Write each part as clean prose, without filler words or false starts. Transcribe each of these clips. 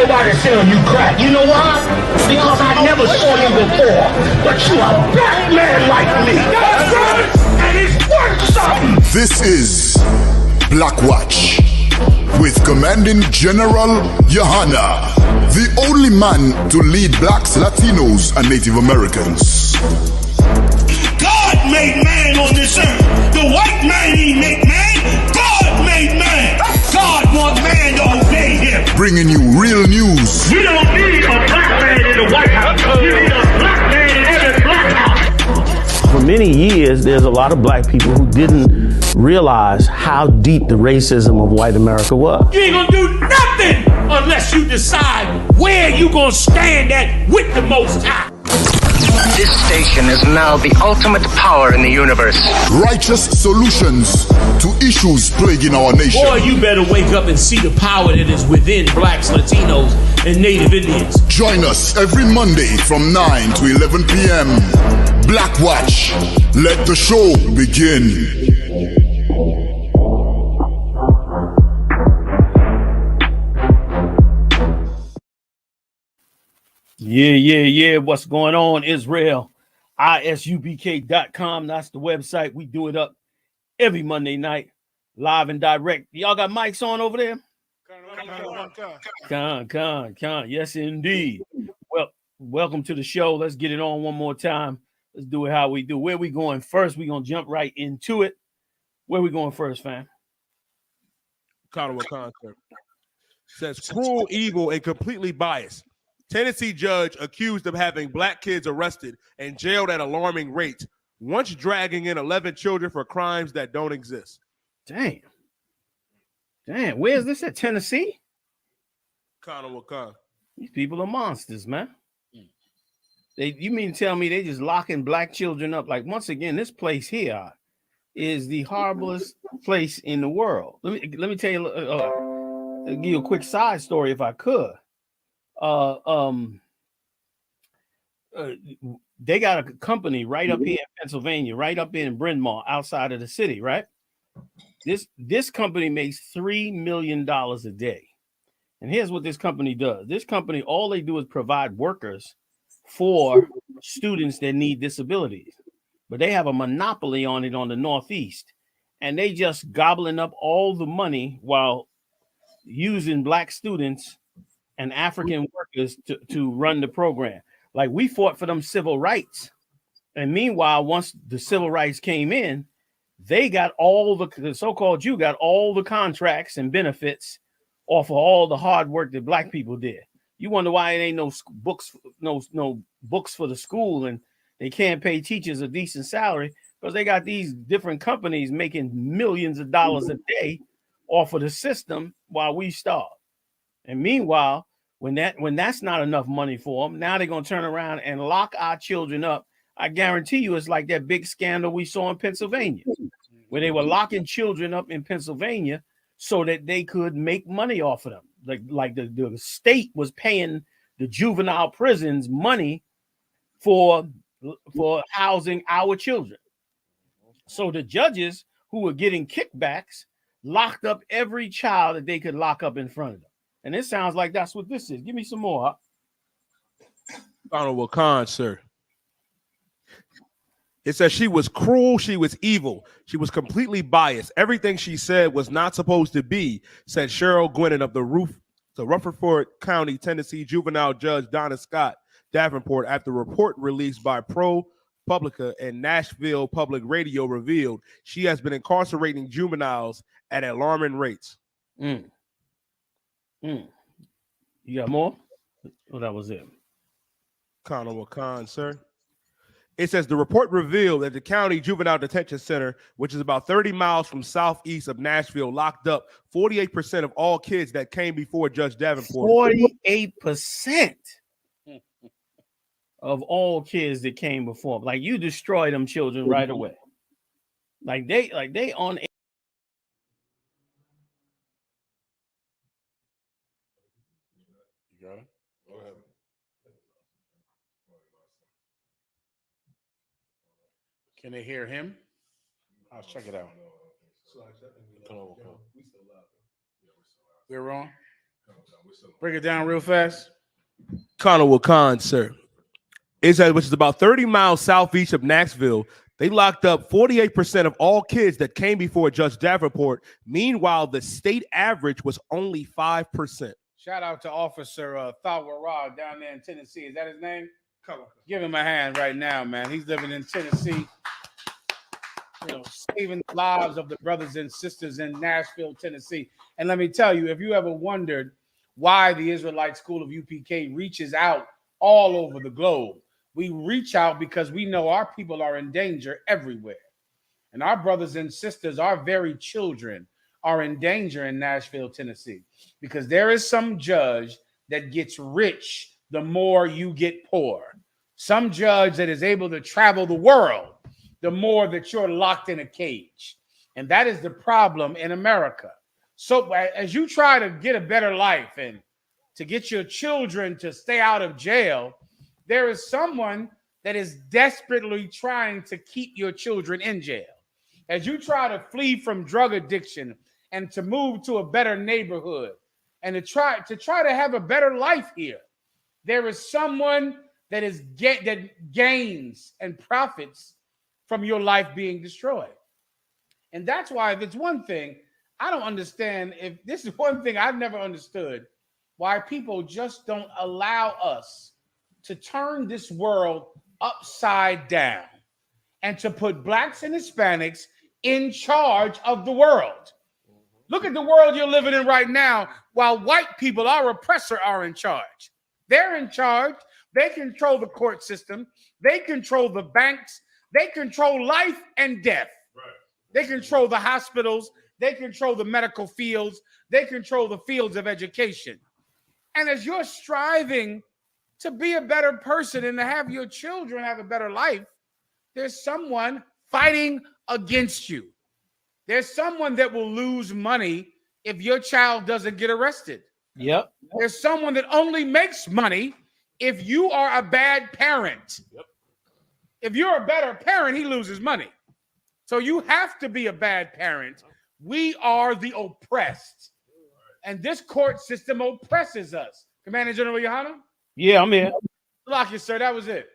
nobody selling you crack. You know why? Because I never saw you before. But you a black man like me. That's right. And it's worth something. This is Black Watch with Commanding General Yahanna, the only man to lead blacks, Latinos, and Native Americans. God made man on this earth. The white man he make man. God made man. God wants man to obey him. Bringing you real news. We don't need a black man in the White House. We need a black man in every black house. For many years, there's a lot of black people who didn't realize how deep the racism of white America was. You ain't gonna do nothing unless you decide where you gonna stand at with the Most High. This station is now the ultimate power in the universe. Righteous solutions to issues plaguing our nation. Boy, you better wake up and see the power that is within blacks, Latinos, and Native Indians. Join us every Monday from 9 to 11 p.m. Black Watch. Let the show begin. Yeah. What's going on, Israel? ISUPK.com. That's the website. We do it up every Monday night, live and direct. Y'all got mics on over there? Con. Yes, indeed. Well, welcome to the show. Let's get it on one more time. Let's do it how we do. Where we going first? We're going to jump right into it. Where we going first, fam? Concert says cruel, evil, and completely biased. Tennessee judge accused of having black kids arrested and jailed at alarming rates, once dragging in 11 children for crimes that don't exist. Damn. Where's this at? Tennessee? These people are monsters, man. You mean to tell me they just locking black children up? Like, once again, this place here is the horriblest place in the world. Let me tell you, give you a quick side story if I could. They got a company right up here in Pennsylvania, right up in Bryn Mawr, outside of the city, right? This company makes $3 million a day. And here's what this company does. This company, all they do is provide workers for students that need disabilities. But they have a monopoly on it on the Northeast. And they just gobbling up all the money while using black students and African workers to run the program. Like, we fought for them civil rights. And meanwhile, once the civil rights came in, they got all the so-called Jew got all the contracts and benefits off of all the hard work that black people did. You wonder why it ain't no books for the school, and they can't pay teachers a decent salary, because they got these different companies making millions of dollars a day off of the system while we starve. And meanwhile, when that's not enough money for them, now they're going to turn around and lock our children up. I guarantee you it's like that big scandal we saw in Pennsylvania, where they were locking children up in Pennsylvania so that they could make money off of them. Like the state was paying the juvenile prisons money for housing our children. So the judges who were getting kickbacks locked up every child that they could lock up in front of them. And it sounds like that's what this is. Give me some more. Honorable Khan, sir. It says she was cruel, she was evil, she was completely biased. Everything she said was not supposed to be, said Cheryl Gwinnett of the Rutherford County, Tennessee juvenile judge Donna Scott Davenport, after a report released by ProPublica and Nashville Public Radio revealed she has been incarcerating juveniles at alarming rates. You got more? Oh, that was it. Honorable Khan, sir. It says the report revealed that the county juvenile detention center, which is about 30 miles from southeast of Nashville, locked up 48% of all kids that came before Judge Davenport. 48% of all kids that came before. Like, you destroy them children right away. Like they on. You got it? Go ahead. Can they hear him? I'll check it out. We're on? Break it down real fast. Khan, sir. Israel, which is about 30 miles southeast of Knoxville, they locked up 48% of all kids that came before Judge Davenport. Meanwhile, the state average was only 5%. Shout out to Officer Thawara down there in Tennessee. Is that his name? Give him a hand right now, man. He's living in Tennessee, saving the lives of the brothers and sisters in Nashville, Tennessee. And let me tell you, if you ever wondered why the Israelite School of UPK reaches out all over the globe, we reach out because we know our people are in danger everywhere. And our brothers and sisters, our very children, are in danger in Nashville, Tennessee, because there is some judge that gets rich the more you get poor. Some judge that is able to travel the world the more that you're locked in a cage. And that is the problem in America. So as you try to get a better life and to get your children to stay out of jail, there is someone that is desperately trying to keep your children in jail. As you try to flee from drug addiction and to move to a better neighborhood and to try to have a better life here, there is someone that gains and profits from your life being destroyed. And that's why, if it's one thing I don't understand, if this is one thing I've never understood, why people just don't allow us to turn this world upside down and to put blacks and Hispanics in charge of the world. Look at the world you're living in right now, while white people, our oppressor, are in charge. They're in charge. They control the court system. They control the banks. They control life and death. Right. They control the hospitals. They control the medical fields. They control the fields of education. And as you're striving to be a better person and to have your children have a better life, there's someone fighting against you. There's someone that will lose money if your child doesn't get arrested. Yep. There's someone that only makes money if you are a bad parent. Yep. If you're a better parent, he loses money. So you have to be a bad parent. We are the oppressed. And this court system oppresses us. Commander General Yohanna? Yeah, I'm here. Lock it, sir. That was it.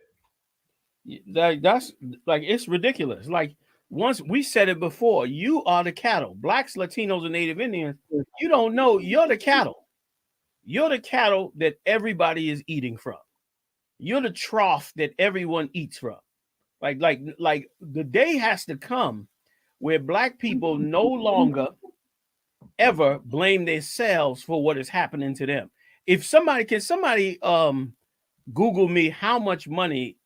That's like, it's ridiculous. Like, once we said it before, you are the cattle. Blacks, Latinos, and Native Indians, you don't know, you're the cattle. You're the cattle that everybody is eating from. You're the trough that everyone eats from. Like the day has to come where black people no longer ever blame themselves for what is happening to them. If somebody Google me how much money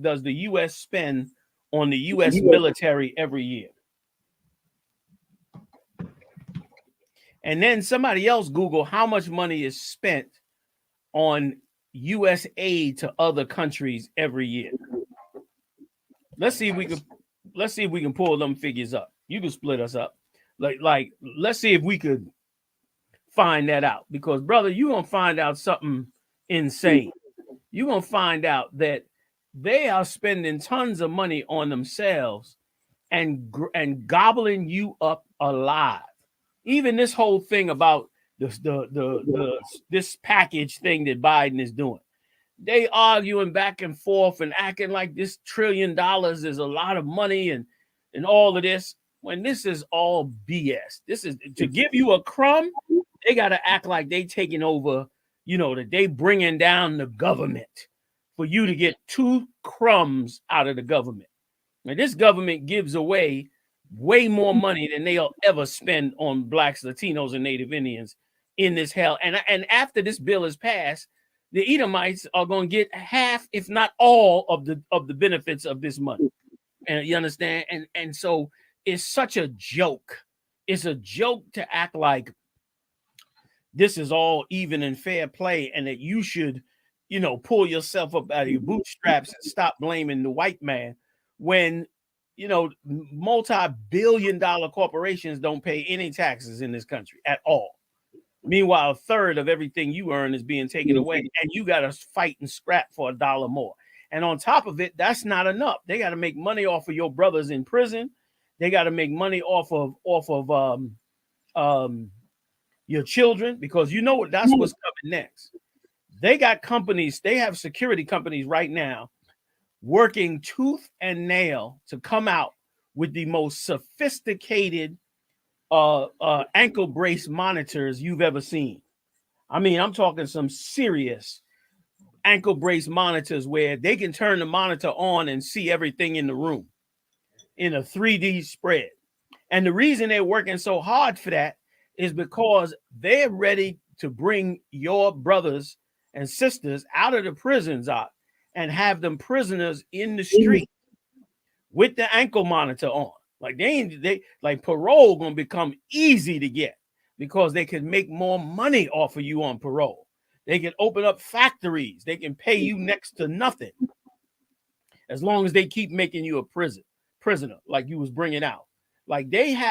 does the U.S. spend on the U.S. military every year? And then somebody else Google how much money is spent on U.S. aid to other countries every year. Let's see if we can pull them figures up. You can split us up. Like let's see if we could find that out, because brother, you're gonna find out something insane. You're gonna find out that they are spending tons of money on themselves and gobbling you up alive. Even this whole thing about this package thing that Biden is doing, they arguing back and forth and acting like this $1 trillion is a lot of money and all of this, when this is all BS. This is to give you a crumb. They got to act like they taking over, that they bringing down the government for you to get 2 crumbs out of the government. Now, this government gives away way more money than they'll ever spend on blacks, Latinos, and Native Indians in this hell. And after this bill is passed, the Edomites are going to get half, if not all, of the benefits of this money. And you understand? And so it's such a joke. It's a joke to act like this is all even and fair play, and that you should, pull yourself up out of your bootstraps and stop blaming the white man when, multi-billion-dollar corporations don't pay any taxes in this country at all. Meanwhile, 1/3 of everything you earn is being taken away, and you got to fight and scrap for $1 more. And on top of it, that's not enough. They got to make money off of your brothers in prison. They got to make money off of your children, because you know what, that's what's coming next. They got companies, they have security companies right now working tooth and nail to come out with the most sophisticated ankle brace monitors you've ever seen. I mean, I'm talking some serious ankle brace monitors where they can turn the monitor on and see everything in the room in a 3D spread. And the reason they're working so hard for that is because they're ready to bring your brothers and sisters out of the prisons out and have them prisoners in the street with the ankle monitor on. Like they like parole gonna become easy to get because they can make more money off of you on parole. They can open up factories. They can pay you next to nothing as long as they keep making you a prisoner like you was bringing out. Like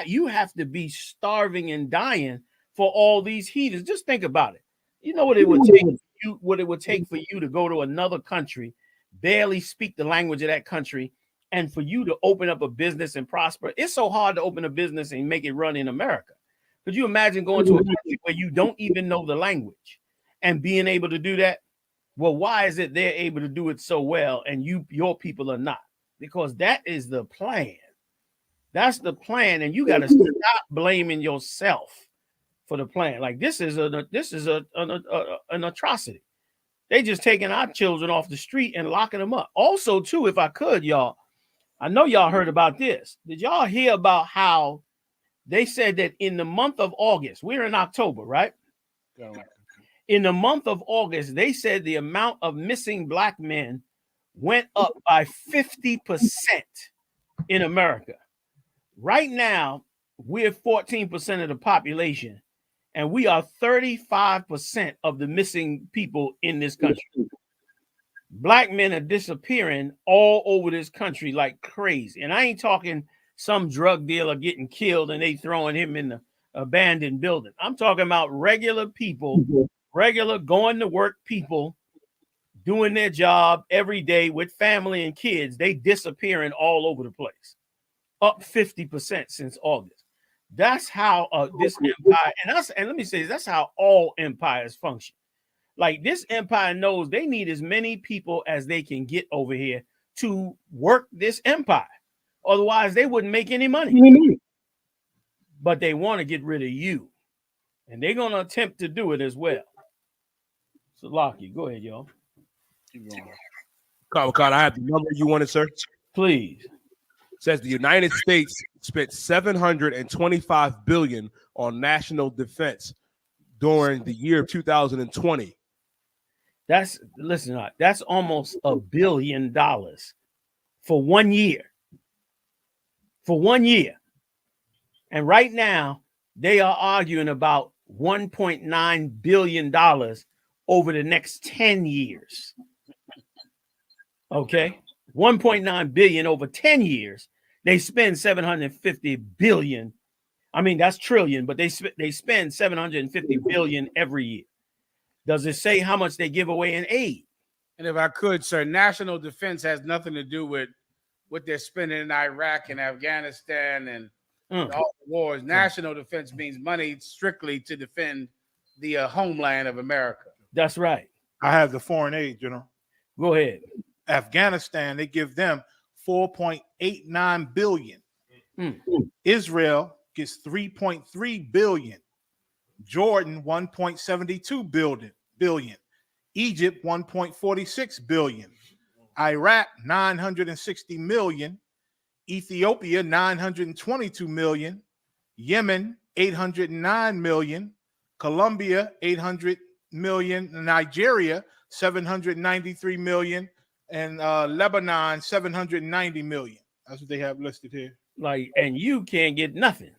you have to be starving and dying for all these heathens. Just think about it. You know what it would take for you to go to another country, barely speak the language of that country, and for you to open up a business and prosper. It's so hard to open a business and make it run in America. Could you imagine going to a country where you don't even know the language and being able to do that? Well, why is it they're able to do it so well and your people are not? Because that is the plan. That's the plan, and you got to stop blaming yourself for the plan. Like this is an atrocity. They just taking our children off the street and locking them up. Also, too, if I could, y'all, I know y'all heard about this. Did y'all hear about how they said that in the month of August, we're in October, right? In the month of August, they said the amount of missing black men went up by 50% in America. Right now, we're 14% of the population, and we are 35% of the missing people in this country. Black men are disappearing all over this country like crazy. And I ain't talking some drug dealer getting killed and they throwing him in the abandoned building. I'm talking about regular people, regular going to work people doing their job every day with family and kids. They disappearing all over the place. Up 50% since August. That's how this empire, and let me say, that's how all empires function. Like this empire knows they need as many people as they can get over here to work this empire. Otherwise, they wouldn't make any money. But they want to get rid of you. And they're going to attempt to do it as well. So, Lockie, go ahead, y'all. Carl, I have the number you wanted, sir. Please. It says the United States spent $725 billion on national defense during the year 2020. That's almost $1 billion for 1 year. For 1 year. And right now, they are arguing about $1.9 billion over the next 10 years. Okay? 1.9 billion over 10 years. They spend 750 billion. I mean, that's trillion, but they spend 750 billion every year. Does it say how much they give away in aid? And if I could, sir, national defense has nothing to do with what they're spending in Iraq and Afghanistan and all the wars. National defense means money strictly to defend the homeland of America. That's right. I have the foreign aid, Go ahead. Afghanistan, they give them 4.89 billion. Israel gets 3.3 billion. Jordan 1.72 billion. Egypt 1.46 billion. Iraq 960 million. Ethiopia 922 million. Yemen 809 million. Colombia 800 million. Nigeria 793 million. And Lebanon 790 million. That's what they have listed here. Like, and you can't get nothing.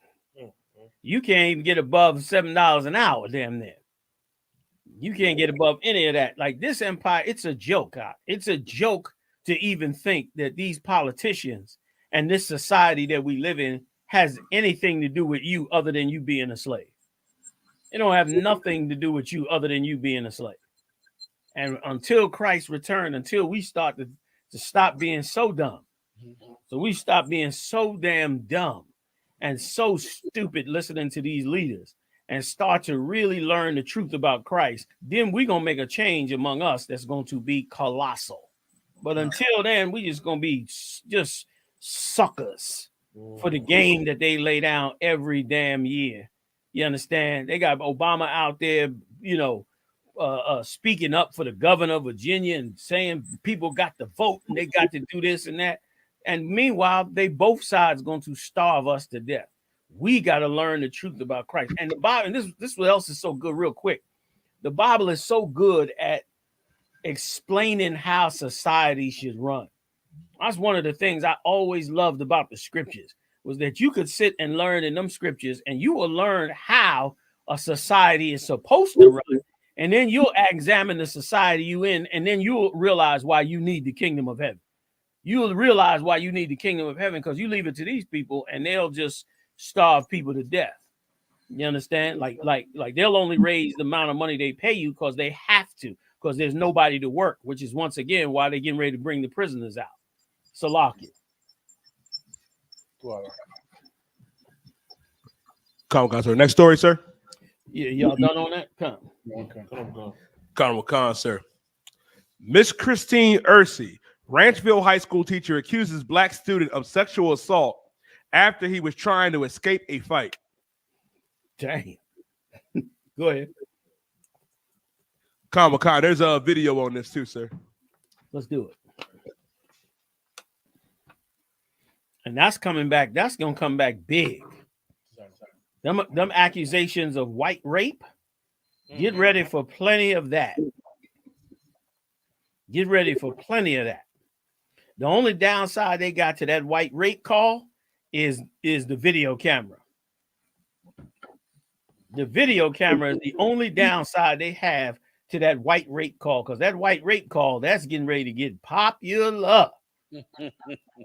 You can't even get above $7 an hour, damn near. You can't get above any of that. Like this empire, it's a joke. It's a joke to even think that these politicians and this society that we live in has anything to do with you other than you being a slave. It don't have nothing to do with you other than you being a slave. And until Christ return, until we start to stop being so dumb. So we stop being so damn dumb and so stupid listening to these leaders and start to really learn the truth about Christ, then we're going to make a change among us that's going to be colossal. But until then, we just going to be just suckers for the game that they lay down every damn year. You understand? They got Obama out there, you know, speaking up for the governor of Virginia and saying people got to vote and they got to do this and that. And meanwhile, they both sides going to starve us to death. We got to learn the truth about Christ. And the Bible, and this what else is so good, real quick. The Bible is so good at explaining how society should run. That's one of the things I always loved about the scriptures, was that you could sit and learn in them scriptures and you will learn how a society is supposed to run. And then you'll examine the society you in, and then you'll realize why you need the kingdom of heaven. You'll realize why you need the kingdom of heaven, because you leave it to these people and they'll just starve people to death. You understand? Like they'll only raise the amount of money they pay you because they have to, because there's nobody to work, which is once again why they're getting ready to bring the prisoners out. Salakia. Come, sir. Next story, sir. Yeah, y'all done on that? Come, sir. Miss Christine Ursey, Ranchville High School teacher, accuses black student of sexual assault after he was trying to escape a fight. Dang. Go ahead. Come, there's a video on this too, sir. Let's do it. And that's coming back. That's going to come back big. Them accusations of white rape. Get ready for plenty of that. Get ready for plenty of that. The only downside they got to that white rape call is the video camera. The video camera is the only downside they have to that white rape call, because that white rape call, that's getting ready to get popular.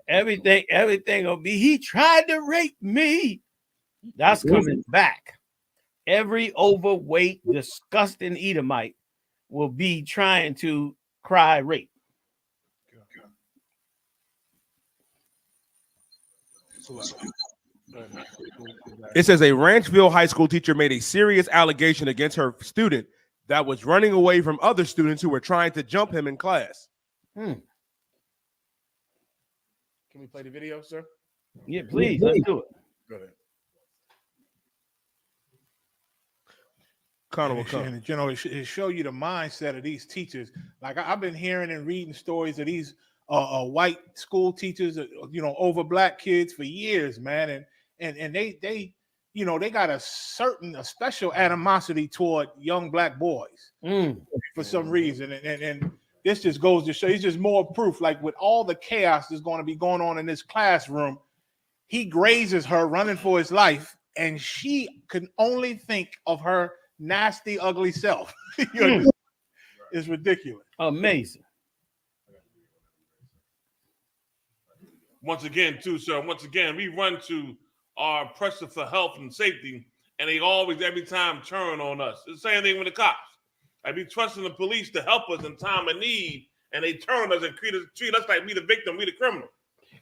Everything will be, he tried to rape me. That's coming back. Every overweight, disgusting Edomite will be trying to cry rape. It says a Ranchville High School teacher made a serious allegation against her student that was running away from other students who were trying to jump him in class. Can we play the video, sir? Yeah, please. Let's do it. Go ahead. And, you know, it show you the mindset of these teachers. Like I've been hearing and reading stories of these white school teachers, you know, over black kids for years, man, and they you know, they got a special animosity toward young black boys for some reason, and this just goes to show, it's just more proof. Like with all the chaos that's going to be going on in this classroom, he grazes her running for his life, and she can only think of her nasty, ugly self. It's ridiculous. Amazing. Once again, too, sir, we run to our pressure for health and safety, and they always, every time, turn on us. It's the same thing with the cops. I be trusting the police to help us in time of need, and they turn us and treat us like we the victim, we the criminal.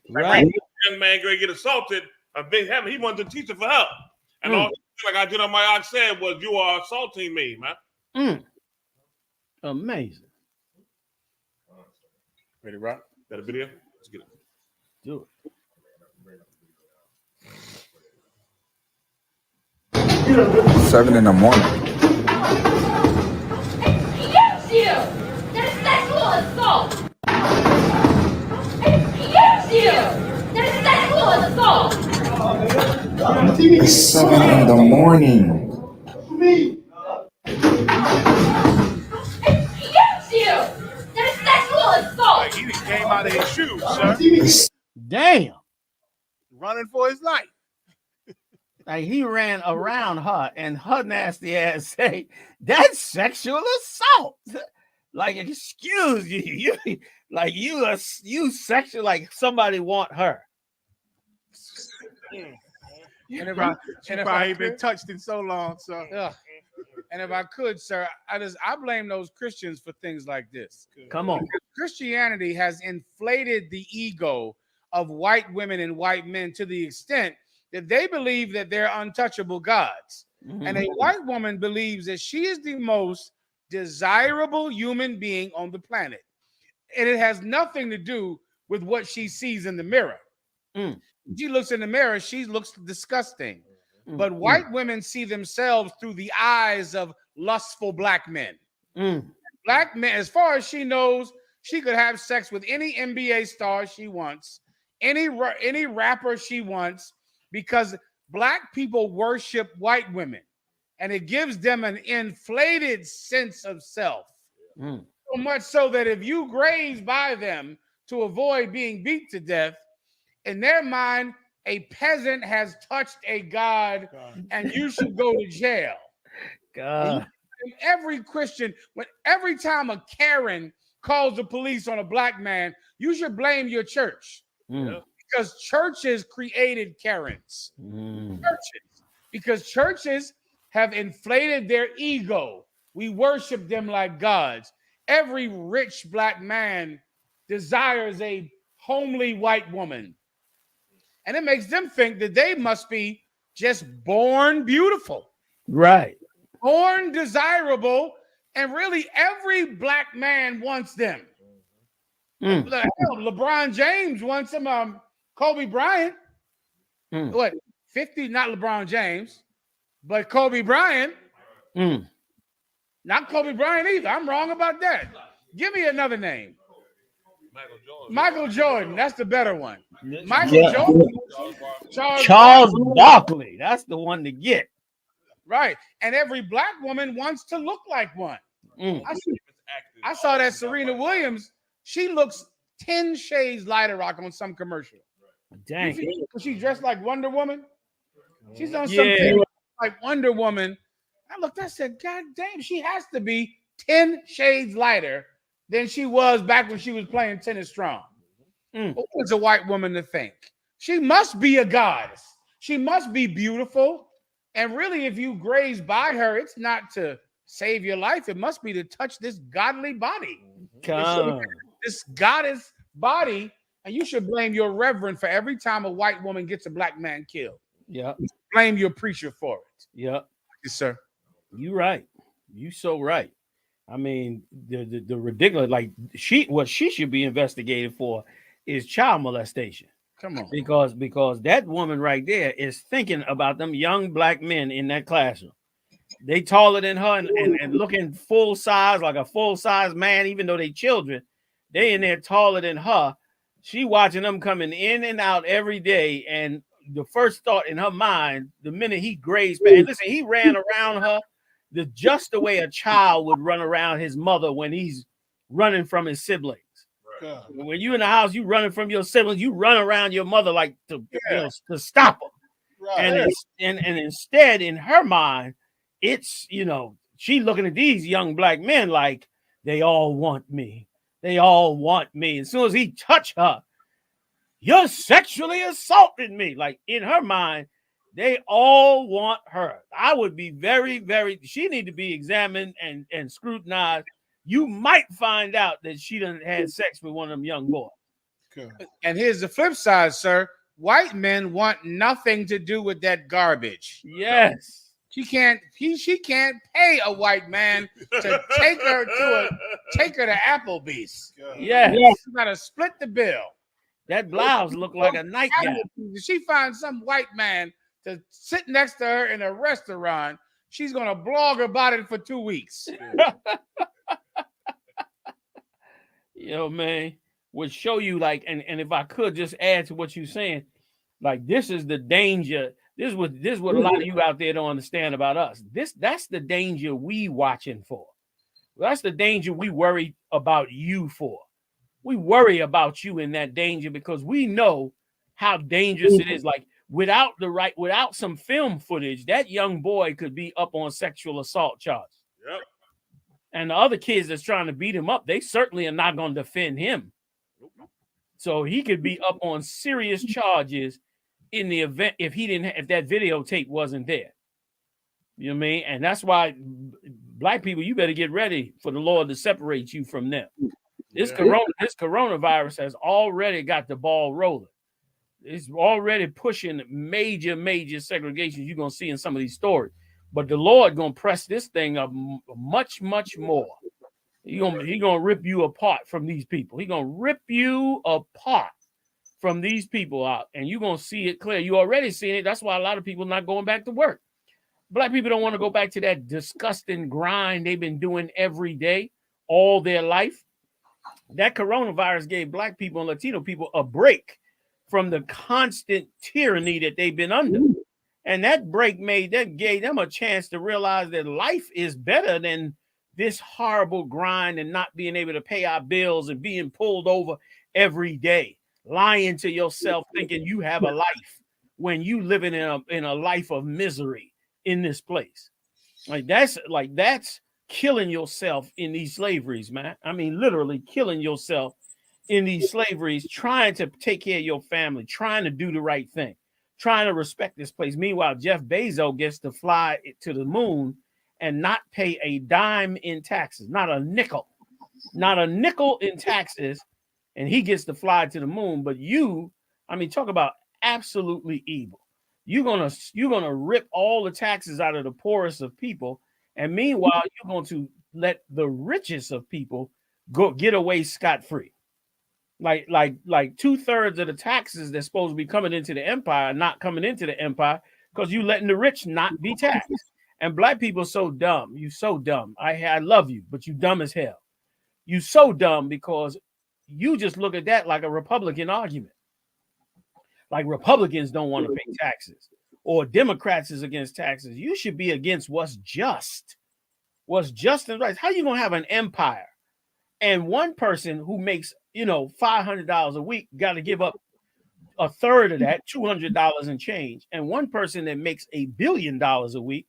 Right. Like, young man going to get assaulted, he wanted to teach her for help. And all, like I did on my ox said, was, you are assaulting me, man. Amazing. Ready, Rock? Got a video? Let's get it. Do it. 7 in the morning. Excuse you! That's sexual assault! Excuse you! That's sexual assault! It's 7 in the morning. Excuse you! That's sexual assault! Like he came out of his shoes, sir. Damn. Running for his life. Like he ran around her, and her nasty ass say, that's sexual assault. Like, excuse you, like you sexual, like somebody want her. And if I ain't been touched in so long, so. And if I could, sir, I blame those Christians for things like this. Come on. Christianity has inflated the ego of white women and white men to the extent that they believe that they're untouchable gods. And a white woman believes that she is the most desirable human being on the planet. And it has nothing to do with what she sees in the mirror. She looks in the mirror, she looks disgusting. But white women see themselves through the eyes of lustful black men. Black men, as far as she knows, she could have sex with any NBA star she wants, any rapper she wants, because black people worship white women, and it gives them an inflated sense of self. So much so that if you graze by them to avoid being beat to death, in their mind, a peasant has touched a god, and you should go to jail. God. Every Christian, every time a Karen calls the police on a black man, you should blame your church. Because churches created Karens. Because churches have inflated their ego. We worship them like gods. Every rich black man desires a homely white woman. And it makes them think that they must be just born beautiful. Right. Born desirable. And really, every black man wants them. LeBron James wants him. Kobe Bryant. What? 50? Not LeBron James, but Kobe Bryant. Not Kobe Bryant either. I'm wrong about that. Give me another name. Michael Jordan. That's the better one. Michael Jordan. Charles Barkley. That's the one to get. Right. And every black woman wants to look like one. I saw that Serena Williams. She looks 10 shades lighter rock on some commercial. Dang. She dressed like Wonder Woman. She's on something like Wonder Woman. I looked, I said, God damn, she has to be 10 shades lighter than she was back when she was playing tennis strong. What was a white woman to think? She must be a goddess. She must be beautiful. And really, if you graze by her, it's not to save your life. It must be to touch this godly body. This goddess body. And you should blame your reverend for every time a white woman gets a black man killed. Yeah. Blame your preacher for it. Yeah. Yes, sir. You right. You so right. I mean, the ridiculous, like what she should be investigated for is child molestation. Come on. Because that woman right there is thinking about them young black men in that classroom. They taller than her and looking full size, like a full size man, even though they children. They in there taller than her. She watching them coming in and out every day. And the first thought in her mind, the minute he grazed past, listen, he ran around her just the way a child would run around his mother when he's running from his siblings. Right. When you in the house, you running from your siblings, you run around your mother like to stop them. Right. And instead, in her mind, it's, she looking at these young black men like they all want me. They all want me. As soon as he touched her, you're sexually assaulting me. Like in her mind, they all want her. I would be very, very, she need to be examined and scrutinized. You might find out that she done had sex with one of them young boys. Okay. And here's the flip side, sir. White men want nothing to do with that garbage. Yes. She can't pay a white man to take her to Applebee's. Yes. She's got to split the bill. That blouse look like a nightgown. If she finds some white man to sit next to her in a restaurant, she's gonna blog about it for 2 weeks. Man, would show you like, and if I could just add to what you're saying, like this is the danger. This is what a lot of you out there don't understand about us. That's the danger we watching for. That's the danger we worry about you for. We worry about you in that danger because we know how dangerous it is. Like without some film footage, that young boy could be up on sexual assault charges. Yep. And the other kids that's trying to beat him up, they certainly are not going to defend him. So he could be up on serious charges in the event if that videotape wasn't there. You know what I mean? And that's why black people, you better get ready for the Lord to separate you from them. This coronavirus has already got the ball rolling. It's already pushing major segregations you're going to see in some of these stories. But the Lord gonna press this thing up much, much more. He gonna rip you apart from these people. He gonna rip you apart from these people out, and you're gonna see it clear. You already seen it. That's why a lot of people not going back to work. Black people don't want to go back to that disgusting grind they've been doing every day, all their life. That coronavirus gave Black people and Latino people a break from the constant tyranny that they've been under. And that break gave them a chance to realize that life is better than this horrible grind and not being able to pay our bills and being pulled over every day, lying to yourself, thinking you have a life when you living in a life of misery in this place. That's killing yourself in these slaveries, man. I mean, literally killing yourself in these slaveries, trying to take care of your family, trying to do the right thing, trying to respect this place. Meanwhile, Jeff Bezos gets to fly to the moon and not pay a dime in taxes, not a nickel in taxes, and he gets to fly to the moon. But talk about absolutely evil. You're gonna rip all the taxes out of the poorest of people, and meanwhile, you're going to let the richest of people get away scot-free. Like 2/3 of the taxes that's supposed to be coming into the empire are not coming into the empire because you letting the rich not be taxed. And Black people are so dumb. You so dumb. I love you, but you dumb as hell. You so dumb because you just look at that like a Republican argument. Like Republicans don't want to pay taxes, or Democrats is against taxes. You should be against what's just and right. How you gonna have an empire and one person who makes $500 a week got to give up a third of that, $200 and change, and one person that makes $1 billion a week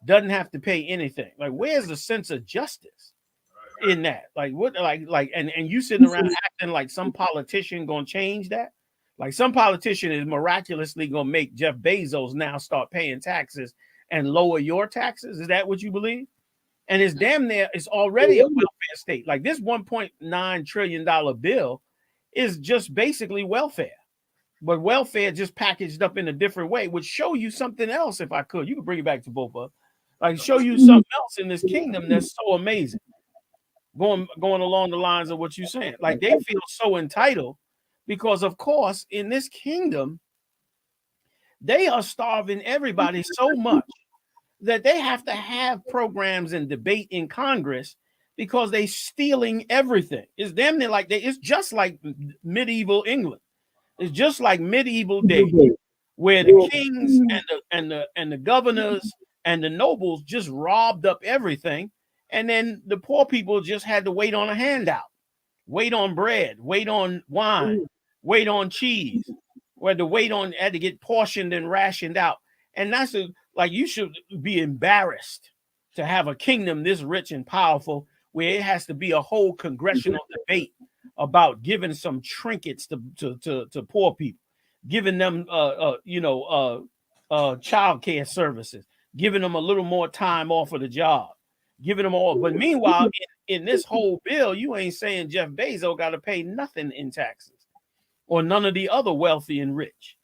doesn't have to pay anything? Like, where's the sense of justice in that? Like, what? And you sitting around acting like some politician gonna change that? Like some politician is miraculously gonna make Jeff Bezos now start paying taxes and lower your taxes? Is that what you believe? And it's damn near, it's already a welfare state. Like this $1.9 trillion bill is just basically welfare, but welfare just packaged up in a different way. Would show you something else if I could. You could bring it back to both of us. Like show you something else in this kingdom that's so amazing. Going along the lines of what you're saying. Like they feel so entitled because, of course, in this kingdom, they are starving everybody so much that they have to have programs and debate in Congress because they stealing everything. It's damn near like it's just like medieval England. It's just like medieval days where the kings and the governors and the nobles just robbed up everything, and then the poor people just had to wait on a handout, wait on bread, wait on wine, wait on cheese, had to get portioned and rationed out. And that's you should be embarrassed to have a kingdom this rich and powerful where it has to be a whole congressional debate about giving some trinkets to poor people, giving them child care services, giving them a little more time off of the job, giving them all. But meanwhile, in this whole bill, you ain't saying Jeff Bezos got to pay nothing in taxes, or none of the other wealthy and rich.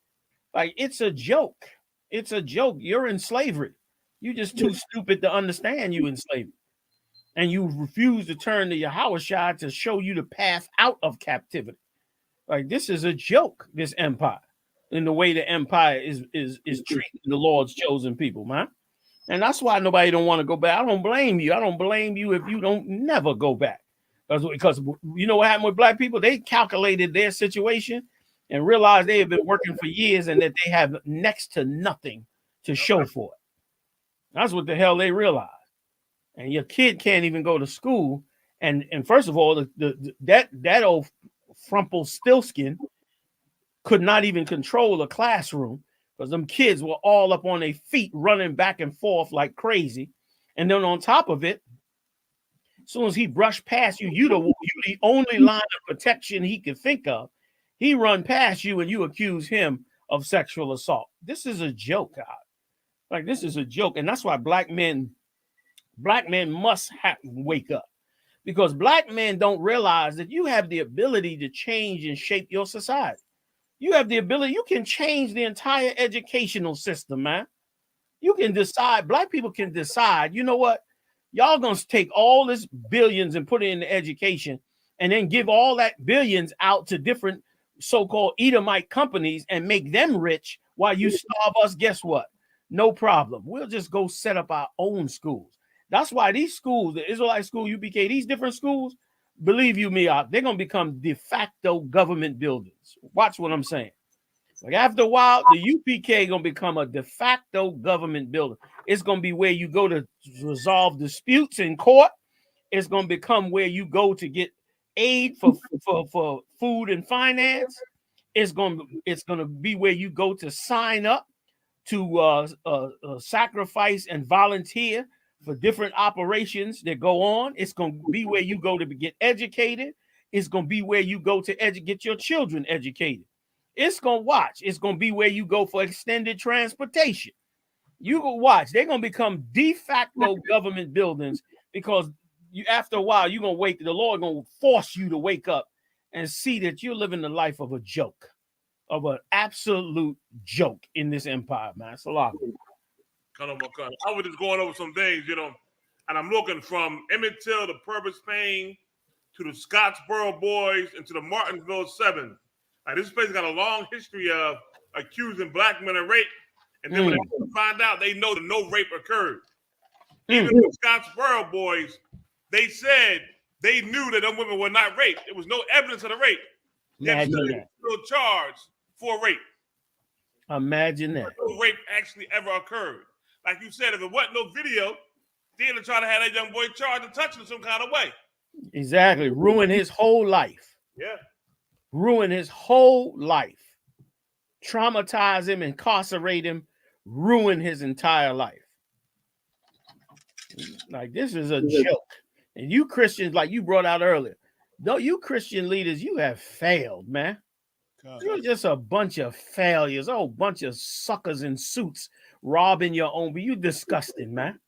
Like, it's a joke. It's a joke. You're in slavery. You're just too stupid to understand you in slavery. And you refuse to turn to Yahweh to show you the path out of captivity. Like, this is a joke, this empire, in the way the empire is treating the Lord's chosen people, man. And that's why nobody don't want to go back. I don't blame you. I don't blame you if you don't never go back. Because you know what happened with Black people? They calculated their situation and realized they have been working for years and that they have next to nothing to show for it. That's what the hell they realized. And your kid can't even go to school. And first of all, that old Frumpelstiltskin could not even control a classroom because them kids were all up on their feet running back and forth like crazy. And then on top of it, as soon as he brushed past you, you the only line of protection he could think of. He run past you and you accuse him of sexual assault. This is a joke, God. Like, this is a joke. And that's why black men must wake up, because Black men don't realize that you have the ability to change and shape your society. You have the ability. You can change the entire educational system, man. You can decide, black people can decide, you know what? Y'all gonna take all this billions and put it into education and then give all that billions out to different so-called Edomite companies and make them rich while you starve us. Guess what? No problem. We'll just go set up our own schools. That's why these schools, the Israelite school, UPK, these different schools, believe you me, they're gonna become de facto government buildings. Watch what I'm saying. Like after a while, the UPK gonna become a de facto government building. It's gonna be where you go to resolve disputes in court. It's gonna become where you go to get aid for food and finance. It's gonna be where you go to sign up to sacrifice and volunteer for different operations that go on. It's gonna be where you go to get educated. It's gonna be where you go to get your children educated. It's gonna be where you go for extended transportation. You go watch. They're gonna become de facto government buildings because you after a while you're gonna wake. The Lord gonna force you to wake up and see that you're living the life of a joke, of an absolute joke in this empire, man. Salam. I was just going over some things, and I'm looking from Emmett Till to Purvis Payne to the Scottsboro Boys and to the Martinsville Seven. This place got a long history of accusing black men of rape, and then when they find out, they know that no rape occurred. Even the Scottsboro Boys, they said they knew that them women were not raped. There was no evidence of the rape. Yet still charged for rape. Imagine that. No rape actually ever occurred. Like you said, if it wasn't no video, they'd have tried to have that young boy charged and touched in some kind of way. Exactly. Ruin his whole life. Yeah. Ruin his whole life. Traumatize him, incarcerate him, ruin his entire life. Like, this is a joke. And you Christians, like you brought out earlier, though, you Christian leaders, you have failed, man. You're just a bunch of failures, a bunch of suckers in suits robbing your own. But you disgusting, man.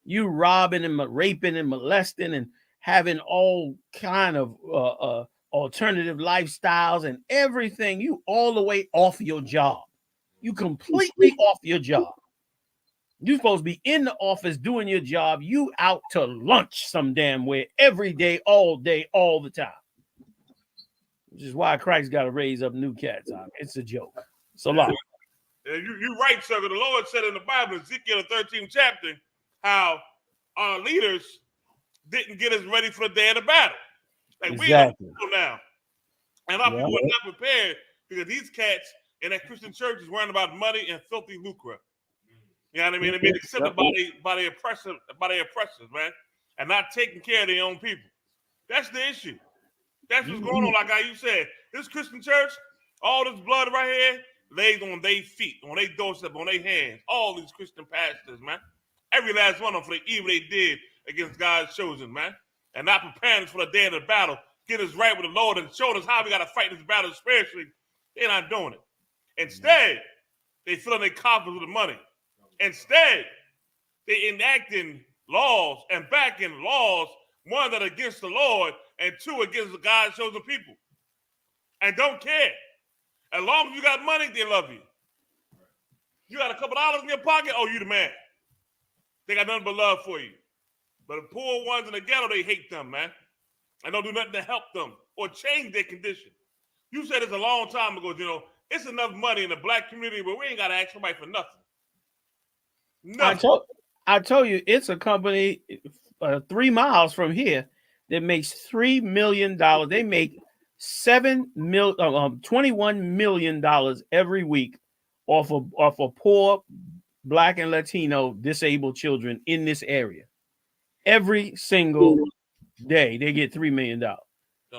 You robbing and raping and molesting and having all kind of alternative lifestyles and everything. You all the way off your job. You completely off your job. You're supposed to be in the office doing your job. You out to lunch some damn way every day, all the time. Which is why Christ got to raise up new cats. It's a joke. It's a lot. You're right, sir. The Lord said in the Bible, Ezekiel, the 13th chapter, how our leaders didn't get us ready for the day of the battle. Like exactly. We are now. And our people are not prepared because these cats in that Christian church is worrying about money and filthy lucre. You know what I mean? They're being accepted by the oppressors, man, and not taking care of their own people. That's the issue. That's what's going on. Like how you said, this Christian church, all this blood right here, laid on their feet, on their doorstep, on their hands. All these Christian pastors, man. Every last one of them for the evil they did against God's chosen, man. And not preparing us for the day of the battle, get us right with the Lord and showing us how we got to fight this battle spiritually. They're not doing it. Instead, they filling their coffers with the money. Instead, they enacting laws and backing laws, one that are against the Lord and two against the God's chosen people. And don't care. As long as you got money, they love you. You got a couple dollars in your pocket, oh, you the man. They got nothing but love for you. But the poor ones in the ghetto, they hate them, man. And don't do nothing to help them or change their condition. You said this a long time ago, it's enough money in the black community, but we ain't got to ask somebody for nothing. I told you, it's a company 3 miles from here that makes $3 million. They make $21 million every week off of poor Black and Latino disabled children in this area. Every single day, they get $3 million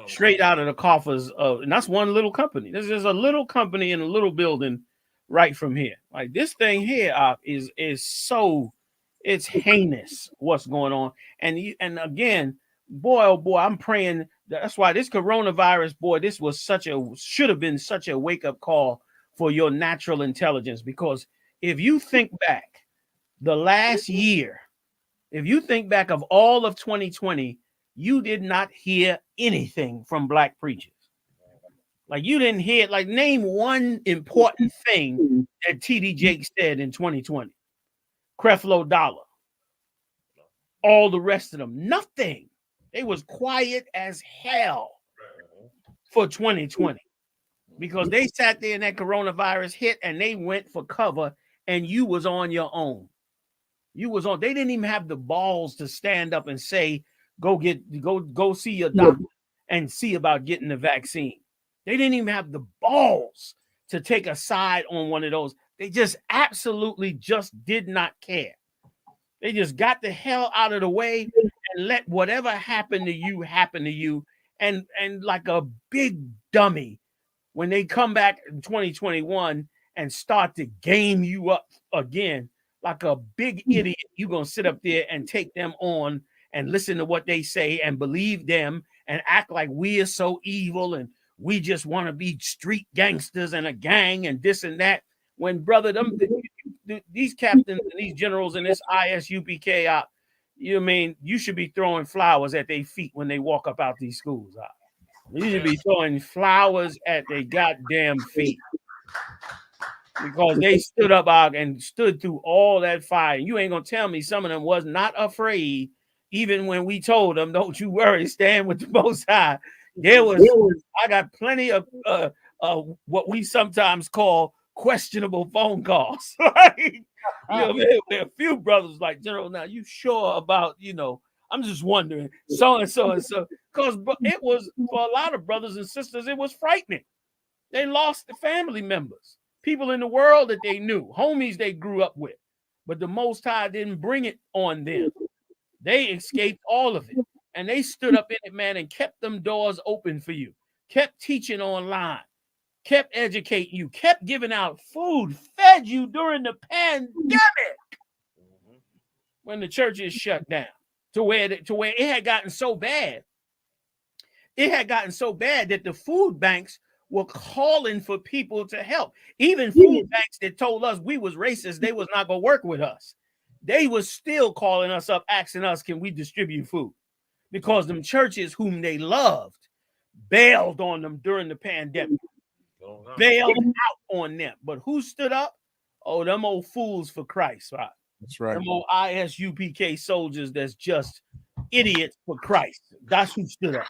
straight out of the coffers of, and that's one little company. This is a little company in a little building right from here. Like, this thing here is so, it's heinous what's going on. And again, boy, oh boy, I'm praying. That's why this coronavirus, boy, this was should have been such a wake-up call for your natural intelligence. Because if you think back the last year, if you think back of all of 2020, you did not hear anything from Black preachers. Like, you didn't hear, like, name one important thing that T.D. Jakes said in 2020. Creflo Dollar, all the rest of them, nothing. They was quiet as hell for 2020 because they sat there and that coronavirus hit and they went for cover and you was on your own. You was on. They didn't even have the balls to stand up and say, go see your doctor and see about getting the vaccine. They didn't even have the balls to take a side on one of those. They just absolutely just did not care. They just got the hell out of the way and let whatever happened to you happen to you. And like a big dummy, when they come back in 2021 and start to game you up again, like a big idiot, you're going to sit up there and take them on and listen to what they say and believe them and act like we are so evil and we just want to be street gangsters and a gang and this and that. When, brother, these captains and these generals in this I.S.U.P.K, you should be throwing flowers at their feet when they walk up out these schools. You should be throwing flowers at their goddamn feet because they stood up out and stood through all that fire. You ain't going to tell me some of them was not afraid, even when we told them, don't you worry, stand with the Most High. I got plenty of what we sometimes call questionable phone calls. Right? There are a few brothers like, General, now you sure about, I'm just wondering, so and so and so, because it was, for a lot of brothers and sisters, it was frightening. They lost the family members, people in the world that they knew, homies they grew up with, but the Most High didn't bring it on them. They escaped all of it, and they stood up in it, man, and kept them doors open for you, kept teaching online, kept educating you, kept giving out food, fed you during the pandemic when the churches shut down, to where it had gotten so bad. It had gotten so bad that the food banks were calling for people to help. Even food banks that told us we was racist, they was not going to work with us. They was still calling us up, asking us, can we distribute food? Because them churches whom they loved bailed on them during the pandemic. Bailed out on them. But who stood up? Oh, them old fools for Christ, right? That's right. Them old I.S.U.P.K soldiers that's just idiots for Christ. That's who stood up.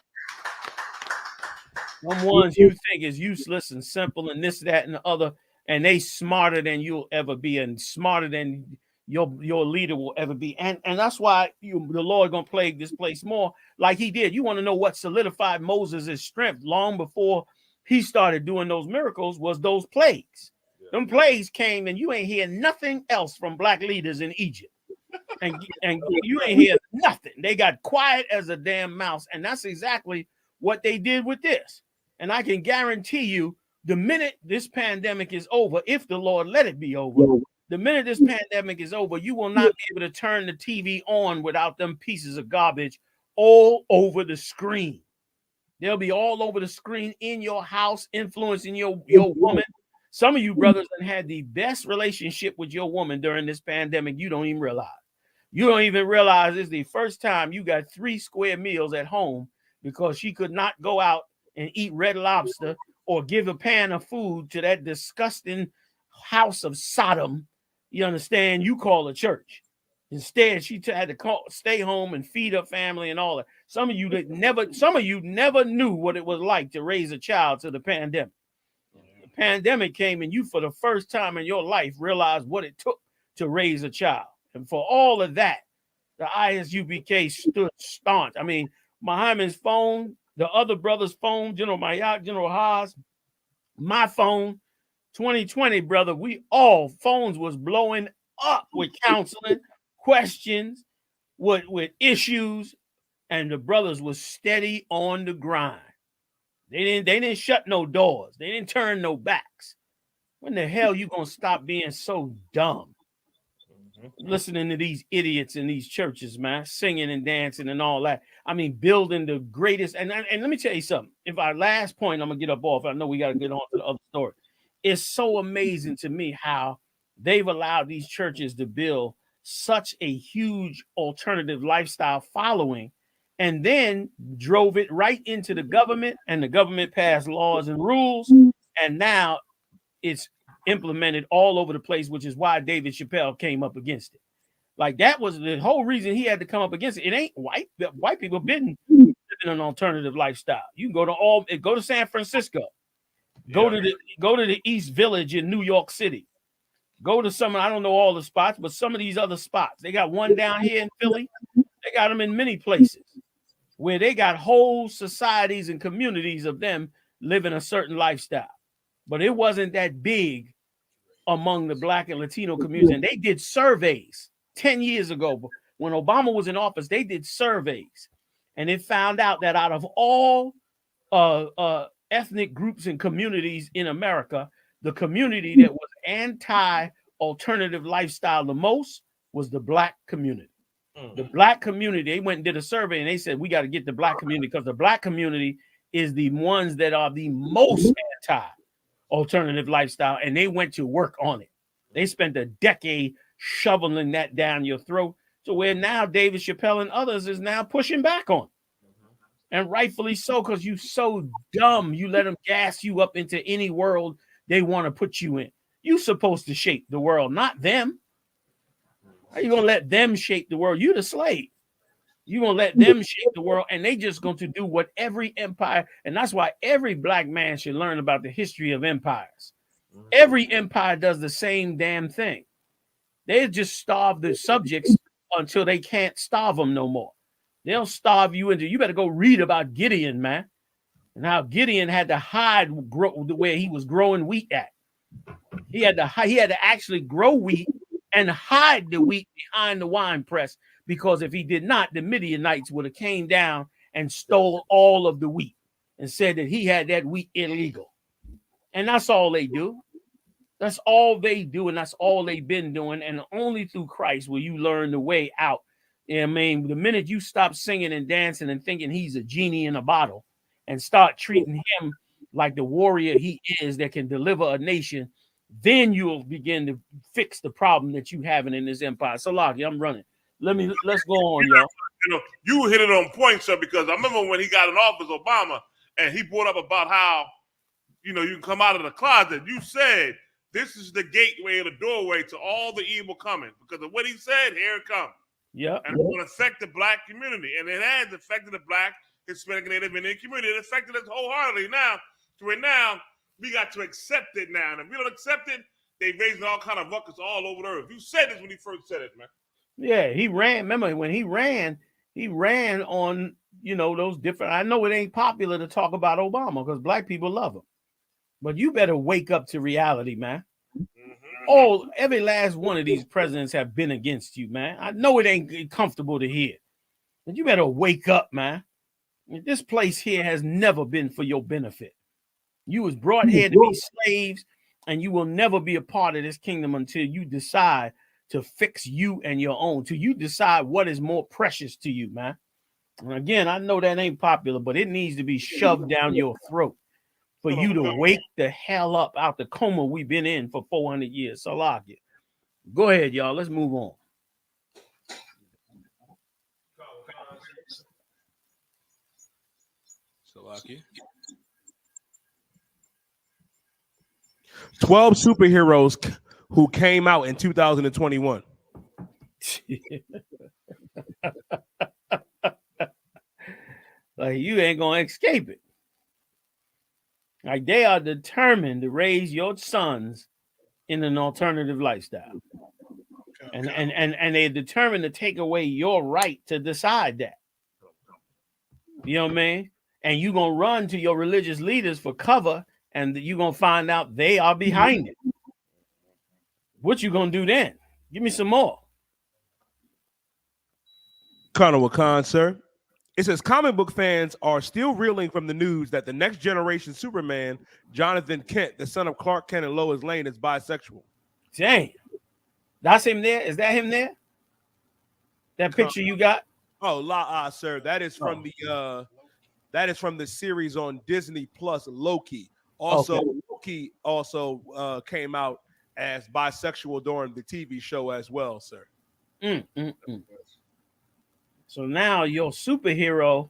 Them ones you think is useless and simple and this, that, and the other, and they smarter than you'll ever be and smarter than your leader will ever be. And that's why the Lord gonna plague this place more like he did. You want to know what solidified Moses' strength long before he started doing those miracles was those plagues. Them plagues came and you ain't hear nothing else from black leaders in Egypt. And you ain't hear nothing. They got quiet as a damn mouse. And that's exactly what they did with this. And I can guarantee you the minute this pandemic is over, if the Lord let it be over, the minute this pandemic is over, you will not be able to turn the TV on without them pieces of garbage all over the screen. They'll be all over the screen in your house, influencing your woman. Some of you brothers have had the best relationship with your woman during this pandemic. You don't even realize. You don't even realize it's the first time you got 3 square meals at home because she could not go out and eat Red Lobster or give a pan of food to that disgusting house of Sodom. You understand? You call a church. Instead, she had to stay home and feed her family and all that. Some of you never knew what it was like to raise a child to the pandemic. The pandemic came and you, for the first time in your life, realized what it took to raise a child. And for all of that, the I.S.U.P.K stood staunch. I mean, Muhammad's phone, the other brother's phone, General Mayak, General Haas, my phone, 2020, brother, we all phones was blowing up with counseling, questions, with issues, and the brothers was steady on the grind. They didn't shut no doors. They didn't turn no backs. When the hell you gonna stop being so dumb? Listening to these idiots in these churches, man, singing and dancing and all that. I mean, building the greatest. And let me tell you something. If our last point, I'm gonna get up off. I know we got to get on to the other story. It's so amazing to me how they've allowed these churches to build such a huge alternative lifestyle following, and then drove it right into the government, and the government passed laws and rules, and now it's implemented all over the place, which is why David Chappelle came up against it. Like that was the whole reason he had to come up against it. It ain't white. White people been living an alternative lifestyle. You can go to San Francisco, go to the East Village in New York City. Go to some, I don't know all the spots, but some of these other spots. They got one down here in Philly. They got them in many places where they got whole societies and communities of them living a certain lifestyle. But it wasn't that big among the Black and Latino communities. And they did surveys 10 years ago. When Obama was in office, they did surveys. And it found out that out of all ethnic groups and communities in America, the community that was anti-alternative lifestyle the most was the Black community. The Black community, they went and did a survey and they said, we got to get the Black community because the Black community is the ones that are the most anti-alternative lifestyle, and they went to work on it. They spent a decade shoveling that down your throat to where now David Chappelle and others is now pushing back on. And rightfully so, because you so dumb, you let them gas you up into any world they want to put you in. You supposed to shape the world, not them. How you gonna let them shape the world? You the slave. You gonna let them shape the world, and they just going to do what every empire, and that's why every Black man should learn about the history of empires. Every empire does the same damn thing. They just starve the subjects until they can't starve them no more. They'll starve you into, you better go read about Gideon, man, and how Gideon had to hide where he was growing wheat at. He had to actually grow wheat and hide the wheat behind the wine press, because if he did not, the Midianites would have came down and stole all of the wheat and said that he had that wheat illegal. And that's all they do. That's all they do, and that's all they've been doing. And only through Christ will you learn the way out. I mean, the minute you stop singing and dancing and thinking he's a genie in a bottle and start treating him like the warrior he is that can deliver a nation, then you'll begin to fix the problem that you having in this empire. So, Lockie, I'm running. Let's go on, y'all. You hit it on point, sir, because I remember when he got in office, Obama, and he brought up about how, you can come out of the closet. You said this is the gateway or the doorway to all the evil coming, because of what he said. Here it comes. Yeah, and it's going to affect the Black community, and it has affected the Black, Hispanic, and Native Indian community. It affected us wholeheartedly. Now, to where now we got to accept it now, and if we don't accept it, they raising all kind of ruckus all over the earth. You said this when he first said it, man. Yeah, he ran. Remember when he ran on, those different. I know it ain't popular to talk about Obama because Black people love him, but you better wake up to reality, man. Every last one of these presidents have been against you, man. I know it ain't comfortable to hear, but you better wake up, man. This place here has never been for your benefit. You was brought here to be slaves, and you will never be a part of this kingdom until you decide to fix you and your own, till you decide what is more precious to you, man. And again, I know that ain't popular, but it needs to be shoved down your throat for you to wake the hell up out the coma we've been in for 400 years. Salakia. Go ahead, y'all. Let's move on. Salakia. 12 superheroes who came out in 2021. Like, you ain't gonna escape it. Like, they are determined to raise your sons in an alternative lifestyle. And they're determined to take away your right to decide that. You know what I mean? And you're gonna run to your religious leaders for cover, and you're gonna find out they are behind it. What you gonna do then? Give me some more. Colonel Wakan, sir. It says comic book fans are still reeling from the news that the next generation Superman, Jonathan Kent, the son of Clark Kent and Lois Lane, is bisexual. Dang. That's him there? Is that him there? That picture you got? Oh, sir. That is from the series on Disney Plus, Loki. Also, okay. Loki also came out as bisexual during the TV show as well, sir. So now your superhero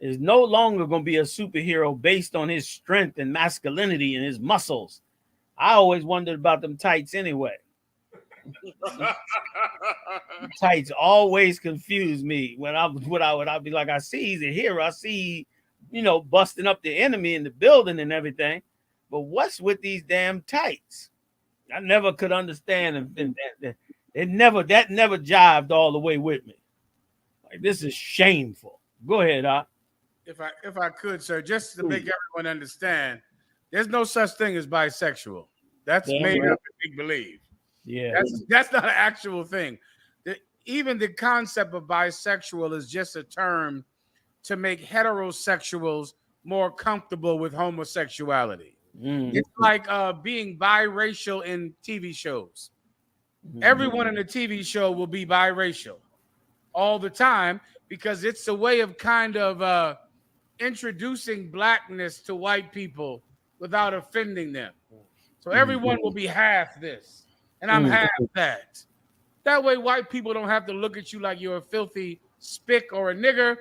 is no longer going to be a superhero based on his strength and masculinity and his muscles. I always wondered about them tights anyway. Tights always confuse me when I'd be like, I see he's a hero. I see, busting up the enemy in the building and everything. But what's with these damn tights? I never could understand, and that never jived all the way with me. Like, this is shameful. Go ahead, Doc. If I could, sir, just to make everyone understand, there's no such thing as bisexual. That's made up and make believe. Yeah, that's not an actual thing. Even the concept of bisexual is just a term to make heterosexuals more comfortable with homosexuality. It's like being biracial in TV shows. Everyone in a TV show will be biracial all the time because it's a way of kind of introducing blackness to white people without offending them. So everyone will be half this, and I'm half that. That way, white people don't have to look at you like you're a filthy spick or a nigger.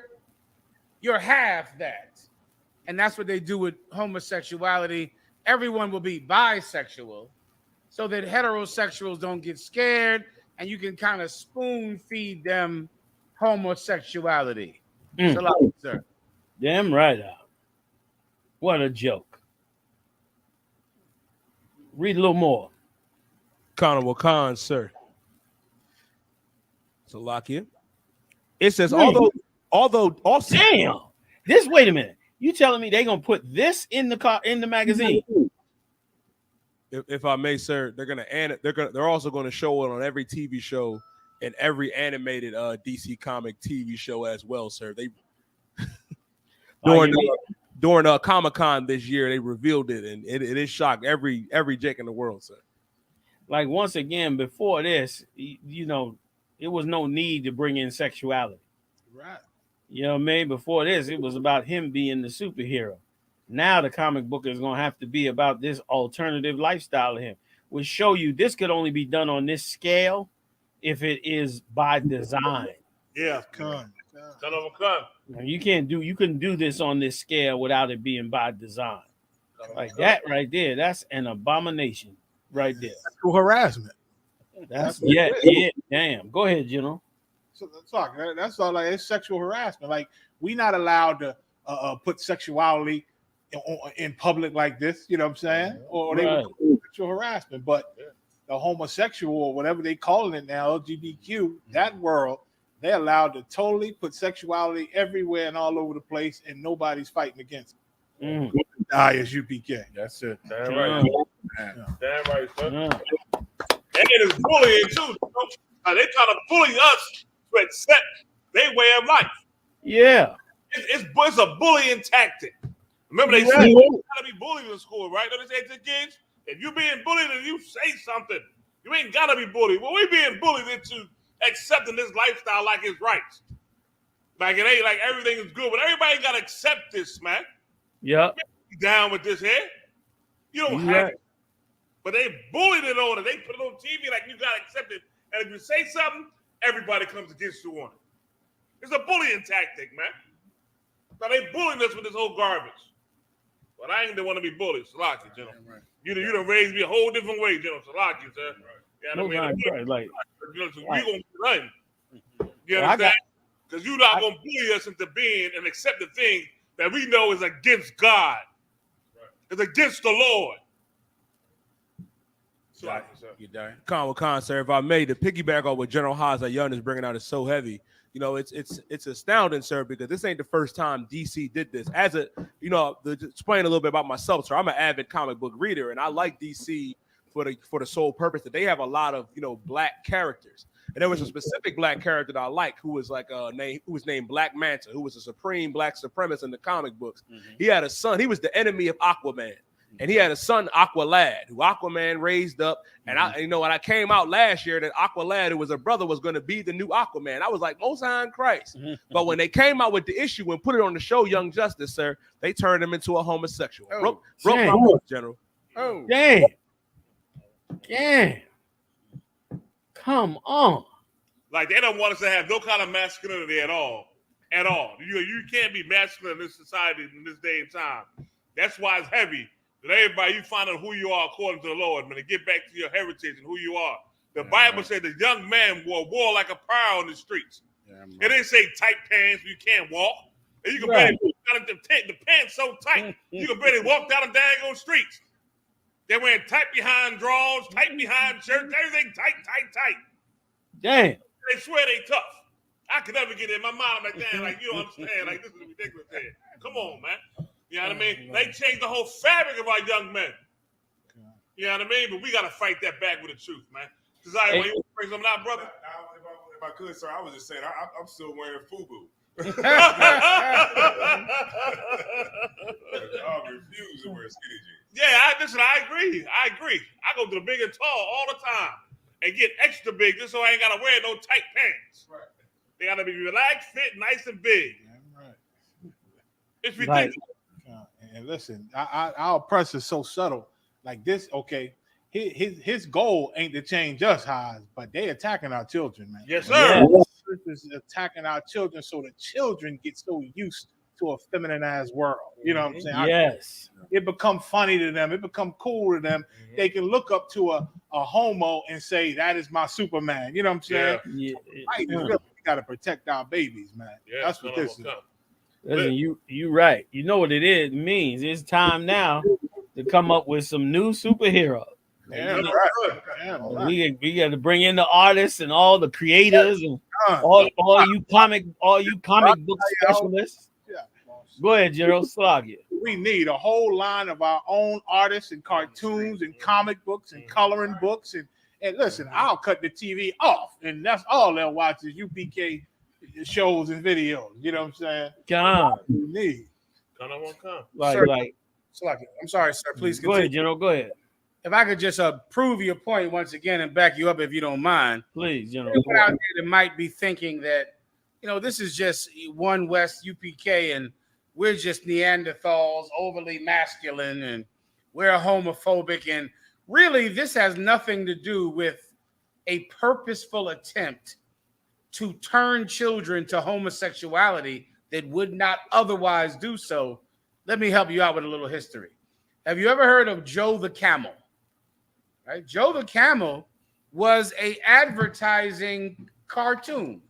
You're half that. And that's what they do with homosexuality. Everyone will be bisexual so that heterosexuals don't get scared and you can kind of spoon feed them homosexuality. Salam, sir. Damn right out. What a joke. Read a little more. Khan Khan, sir. So lock in. It says, although also. Damn. This, wait a minute. You telling me they're gonna put this in the magazine? If I may, sir, they're also gonna show it on every TV show and every animated DC comic TV show as well, sir. They during Comic-Con this year, they revealed it, and it shocked every Jake in the world, sir. Like, once again, before this, it was no need to bring in sexuality. Right. You know what I mean? Before this, it was about him being the superhero. Now the comic book is going to have to be about this alternative lifestyle of him, which show you this could only be done on this scale if it is by design. Yeah. Con. You couldn't do this on this scale without it being by design. Like that right there, that's an abomination right there. Sexual harassment. That's damn. Go ahead, General. So that's all. Like, it's sexual harassment. Like, we not allowed to put sexuality in public like this. You know what I'm saying? Or they would call it sexual harassment. But the homosexual or whatever they calling it now, LGBTQ, that world, they're allowed to totally put sexuality everywhere and all over the place, and nobody's fighting against it. I.S.U.P.K. That's it. Damn right. Damn right, sir. And it's bullying too. They try to bully us to accept their way of life. Yeah. It's a bullying tactic. Remember, they say you gotta be bullied in school, right? Don't they say to kids, if you're being bullied and you say something, you ain't gotta be bullied. Well, we being bullied into accepting this lifestyle like it's right. Like, it ain't like everything is good, but everybody gotta accept this, man. Yep. You down with this here? You don't have it. But they bullied it on it. They put it on TV like you gotta accept it. And if you say something, everybody comes against you on it. It's a bullying tactic, man. Now they bullying us with this whole garbage. But I ain't the one to be bullied. Salaki, General. Right. You done raised me a whole different way, General. Salaki, sir. Right. You know what I mean? Like, we gonna be running. You understand? Because you're not gonna bully us into being and accept the thing that we know is against God. Right. It's against the Lord. You done? Khan, sir. If I may, to piggyback on what General Hazayan is bringing out is so heavy. It's astounding, sir, because this ain't the first time DC did this. To explain a little bit about myself, sir, I'm an avid comic book reader, and I like DC for the sole purpose that they have a lot of black characters. And there was a specific black character that I like who was named Black Manta, who was a supreme black supremacist in the comic books. Mm-hmm. He had a son. He was the enemy of Aquaman. And he had a son, Aqualad, who Aquaman raised up. And when I came out last year, that Aqualad, who was a brother, was going to be the new Aquaman. I was like, Most High in Christ. But when they came out with the issue and put it on the show, Young Justice, sir, they turned him into a homosexual. Broke my book, General. Oh, damn. Come on. Like, they don't want us to have no kind of masculinity at all. At all. You can't be masculine in this society in this day and time. That's why it's heavy. That everybody, you find out who you are according to the Lord, man, to get back to your heritage and who you are. The Bible said the young man wore like a pearl on the streets. It didn't say tight pants where you can't walk. And you can barely walk down the pants so tight you can barely walk down the daggone streets. They're wearing tight behind drawers, tight behind shirts, everything tight. Damn. They swear they tough. I could never get in my mind like that. Like, you don't understand. Like, this is ridiculous. Man. Come on, man. You know what I mean? They changed the whole fabric of our young men. You know what I mean? But we got to fight that back with the truth, man. Desire, you bring something out, brother? If I could, sir, I was just saying, I'm still wearing FUBU. I refuse to wear skinny jeans. Yeah, I agree. I go to the big and tall all the time and get extra big just so I ain't got to wear no tight pants. Right. They got to be relaxed, fit, nice, and big. Yeah, right. It's ridiculous. And listen, our press is so subtle. Like this, okay, his goal ain't to change us, Haas, but they attacking our children, man. Yes, sir. Is attacking our children so the children get so used to a feminine-ass world. You know what I'm saying? Yes. It become funny to them. It become cool to them. They can look up to a homo and say, that is my Superman. You know what I'm saying? Yeah. Right. We got to protect our babies, man. Yeah, that's what this is. Listen, you right. You know what it means. It's time now to come up with some new superheroes. Yeah, We got to bring in the artists and all the creators and all you comic book specialists. Go ahead, Gerald. Slog it. We need a whole line of our own artists and cartoons and comic books and coloring books and listen, I'll cut the TV off and that's all they'll watch is UPK shows and videos. You know what I'm saying? Come. We need. I'm sorry, sir. Please go ahead, General. Go ahead. If I could just prove your point once again and back you up if you don't mind. Please, General. People out there that might be thinking that, this is just one West UPK and we're just Neanderthals, overly masculine, and we're homophobic. And really, this has nothing to do with a purposeful attempt to turn children to homosexuality that would not otherwise do so. Let me help you out with a little history. Have you ever heard of Joe the Camel? Right? Joe the Camel was an advertising cartoon.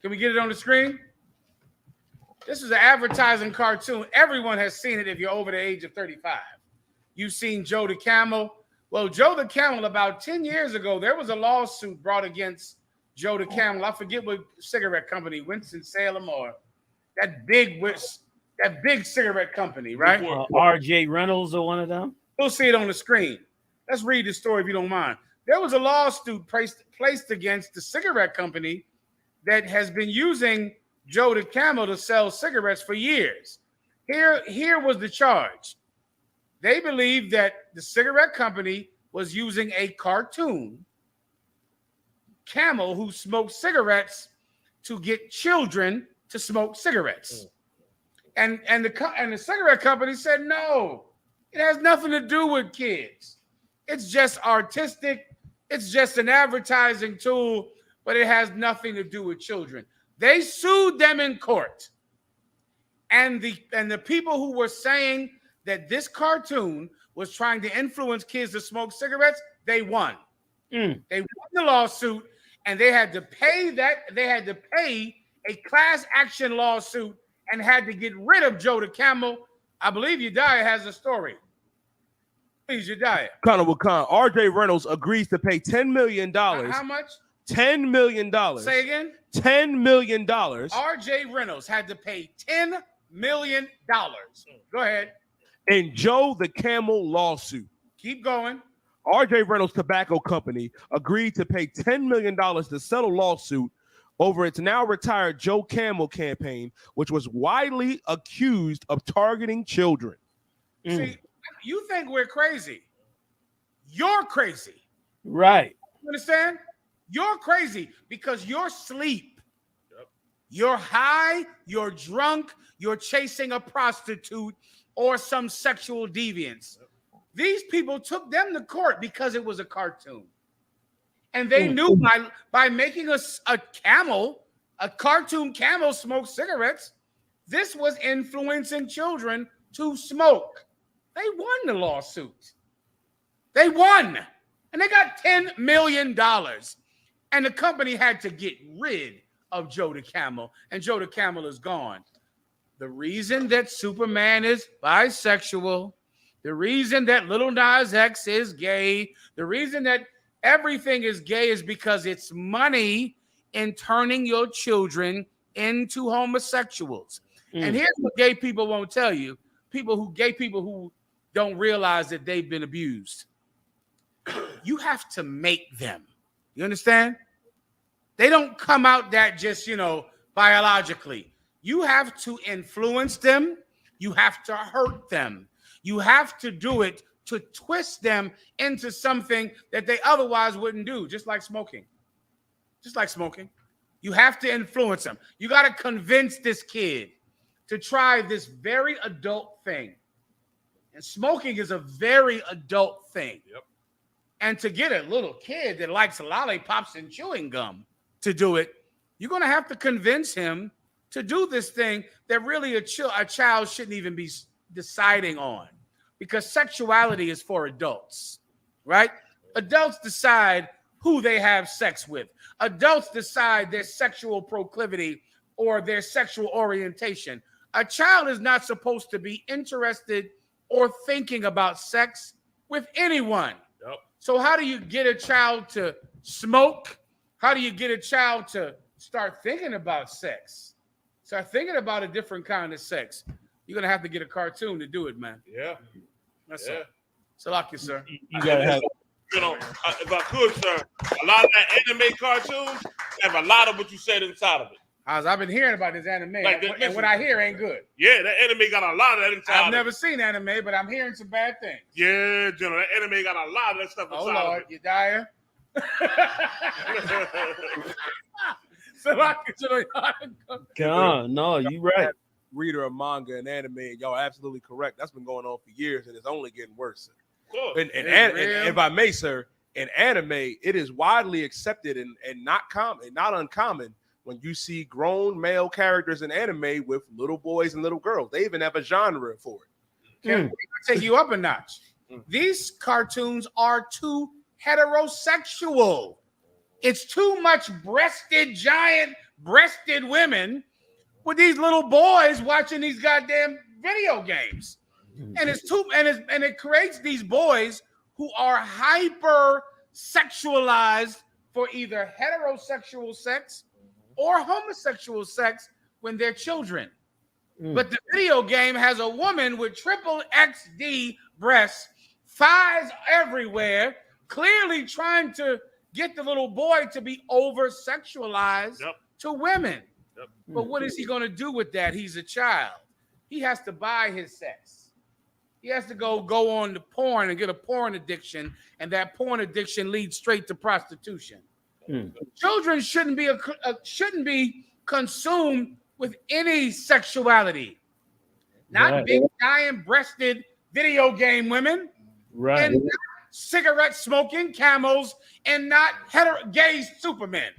Can we get it on the screen? This is an advertising cartoon. Everyone has seen it if you're over the age of 35. You've seen Joe the Camel. Well, Joe the Camel, about 10 years ago, there was a lawsuit brought against Joe the Camel. I forget what cigarette company, Winston-Salem or that big cigarette company, right? R.J. Reynolds or one of them. We'll see it on the screen. Let's read the story if you don't mind. There was a lawsuit placed against the cigarette company that has been using Joe the Camel to sell cigarettes for years. Here was the charge. They believed that the cigarette company was using a cartoon camel who smoked cigarettes to get children to smoke cigarettes. And the cigarette company said, no, it has nothing to do with kids. It's just artistic. It's just an advertising tool, but it has nothing to do with children. They sued them in court. And the people who were saying that this cartoon was trying to influence kids to smoke cigarettes, they won. They won the lawsuit, and they had to pay a class action lawsuit and had to get rid of Joe the Camel. I believe Yediah has a story. Please, Yediah. R.J. Reynolds agrees to pay $10 million. How much? $10 million. Say again? $10 million. R.J. Reynolds had to pay $10 million. Go ahead. In Joe the Camel lawsuit. Keep going. R.J. Reynolds Tobacco Company agreed to pay $10 million to settle lawsuit over its now retired Joe Camel campaign, which was widely accused of targeting children. See, you think we're crazy. You're crazy. Right. You understand? You're crazy because you're asleep. Yep. You're high, you're drunk, you're chasing a prostitute or some sexual deviance. Yep. These people took them to court because it was a cartoon. And they knew by making a cartoon camel smoke cigarettes, this was influencing children to smoke. They won the lawsuit. They won. And they got $10 million. And the company had to get rid of Joe the Camel. And Joe the Camel is gone. The reason that Superman is bisexual, the reason that Lil Nas X is gay, the reason that everything is gay is because it's money in turning your children into homosexuals. And here's what gay people won't tell you. Gay people who don't realize that they've been abused. You have to make them. You understand? They don't come out that just, biologically. You have to influence them. You have to hurt them. You have to do it to twist them into something that they otherwise wouldn't do, just like smoking. Just like smoking. You have to influence them. You got to convince this kid to try this very adult thing. And smoking is a very adult thing. Yep. And to get a little kid that likes lollipops and chewing gum to do it, you're going to have to convince him to do this thing that really a child shouldn't even be deciding on, because sexuality is for adults, right? Adults decide who they have sex with. Adults decide their sexual proclivity or their sexual orientation. A child is not supposed to be interested or thinking about sex with anyone. Yep. So how do you get a child to smoke? How do you get a child to start thinking about sex? Start thinking about a different kind of sex. You're going to have to get a cartoon to do it, man. Yeah. That's all. So luck you, sir. You got to have. If I could, sir, a lot of that anime cartoons have a lot of what you said inside of it. I've been hearing about this anime, and what I hear ain't good. Yeah, that anime got a lot of that inside. I've never seen anime, but I'm hearing some bad things. Yeah, General, that anime got a lot of that stuff inside. Oh Lord, of it. you dying? So I God, no, you right. Reader of manga and anime, and y'all are absolutely correct. That's been going on for years, and it's only getting worse. And if I may, sir, in anime, it is widely accepted and not uncommon when you see grown male characters in anime with little boys and little girls. They even have a genre for it. Can I take you up a notch? These cartoons are too heterosexual. It's too much giant breasted women with these little boys watching these goddamn video games. And it creates these boys who are hyper sexualized for either heterosexual sex or homosexual sex when they're children. But the video game has a woman with triple XD breasts, thighs everywhere, clearly trying to get the little boy to be over sexualized to women. But what is he going to do with that? He's a child. He has to buy his sex. He has to go on to porn and get a porn addiction, and that porn addiction leads straight to prostitution. Children shouldn't be consumed with any sexuality. Not big, giant breasted video game women, and not cigarette smoking camels, and not gay supermen.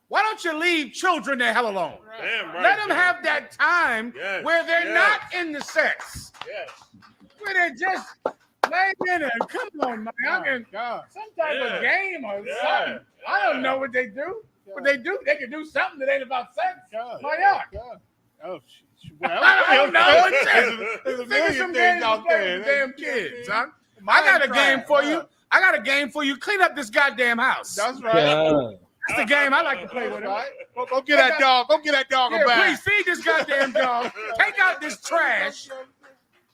Why don't you leave children the hell alone? Let them have that time where they're not in the sex. Where they're just laying in and come on, man. I mean, some type of game or something. I don't know what they do. What they do, they can do something that ain't about sex. Why not? Oh, I don't know. There's a million things out there. Damn kids, huh? I got a game for you. I got a game for you. Clean up this goddamn house. That's right. That's the game I like to play with. Right? Go get that dog. Go get that dog a bath. Please feed this goddamn dog. Take out this trash.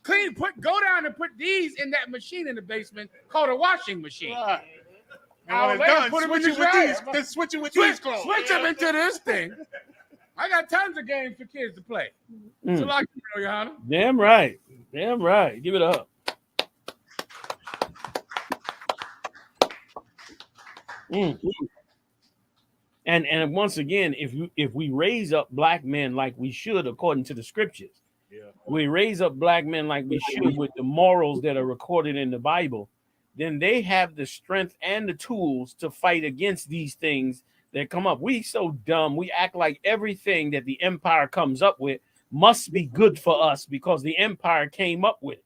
Go down and put these in that machine in the basement called a washing machine. Right. I'll later put them in the dryer. Switch it with these clothes. Switch them into this thing. I got tons of games for kids to play. So like you know, Johanna. Damn right. Damn right. Give it up. And once again, if we raise up black men like we should, according to the scriptures, we raise up black men like we should with the morals that are recorded in the Bible, then they have the strength and the tools to fight against these things that come up. We so dumb. We act like everything that the empire comes up with must be good for us because the empire came up with it.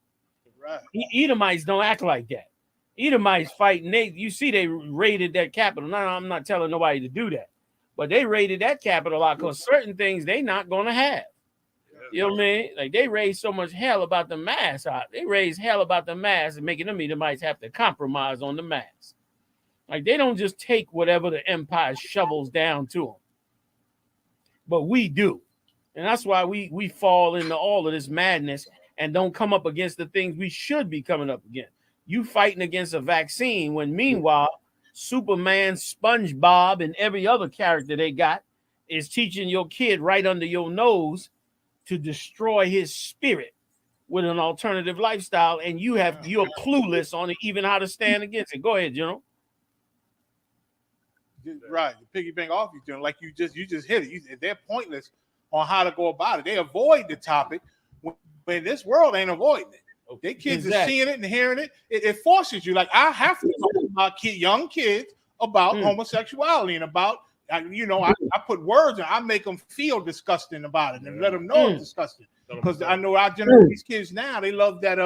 Right. Edomites don't act like that. Edomites fighting. You see, they raided that capital. Now, I'm not telling nobody to do that, but they raided that capital out because certain things they not gonna have. You know what I mean? Like they raised so much hell about the mass. They raised hell about the mass and making them Edomites have to compromise on the mass. Like they don't just take whatever the empire shovels down to them, but we do, and that's why we fall into all of this madness and don't come up against the things we should be coming up against. You fighting against a vaccine when meanwhile Superman, SpongeBob, and every other character they got is teaching your kid right under your nose to destroy his spirit with an alternative lifestyle, and you're clueless on even how to stand against it. Go ahead, General. Right, the piggy bank off you, General. Like you just hit it. They're pointless on how to go about it. They avoid the topic when this world ain't avoiding it. They kids are seeing it and hearing it. It forces you. Like I have to talk about young kids about homosexuality and about I put words and I make them feel disgusting about it and let them know it's disgusting. Because I know our generation, these kids now, they love that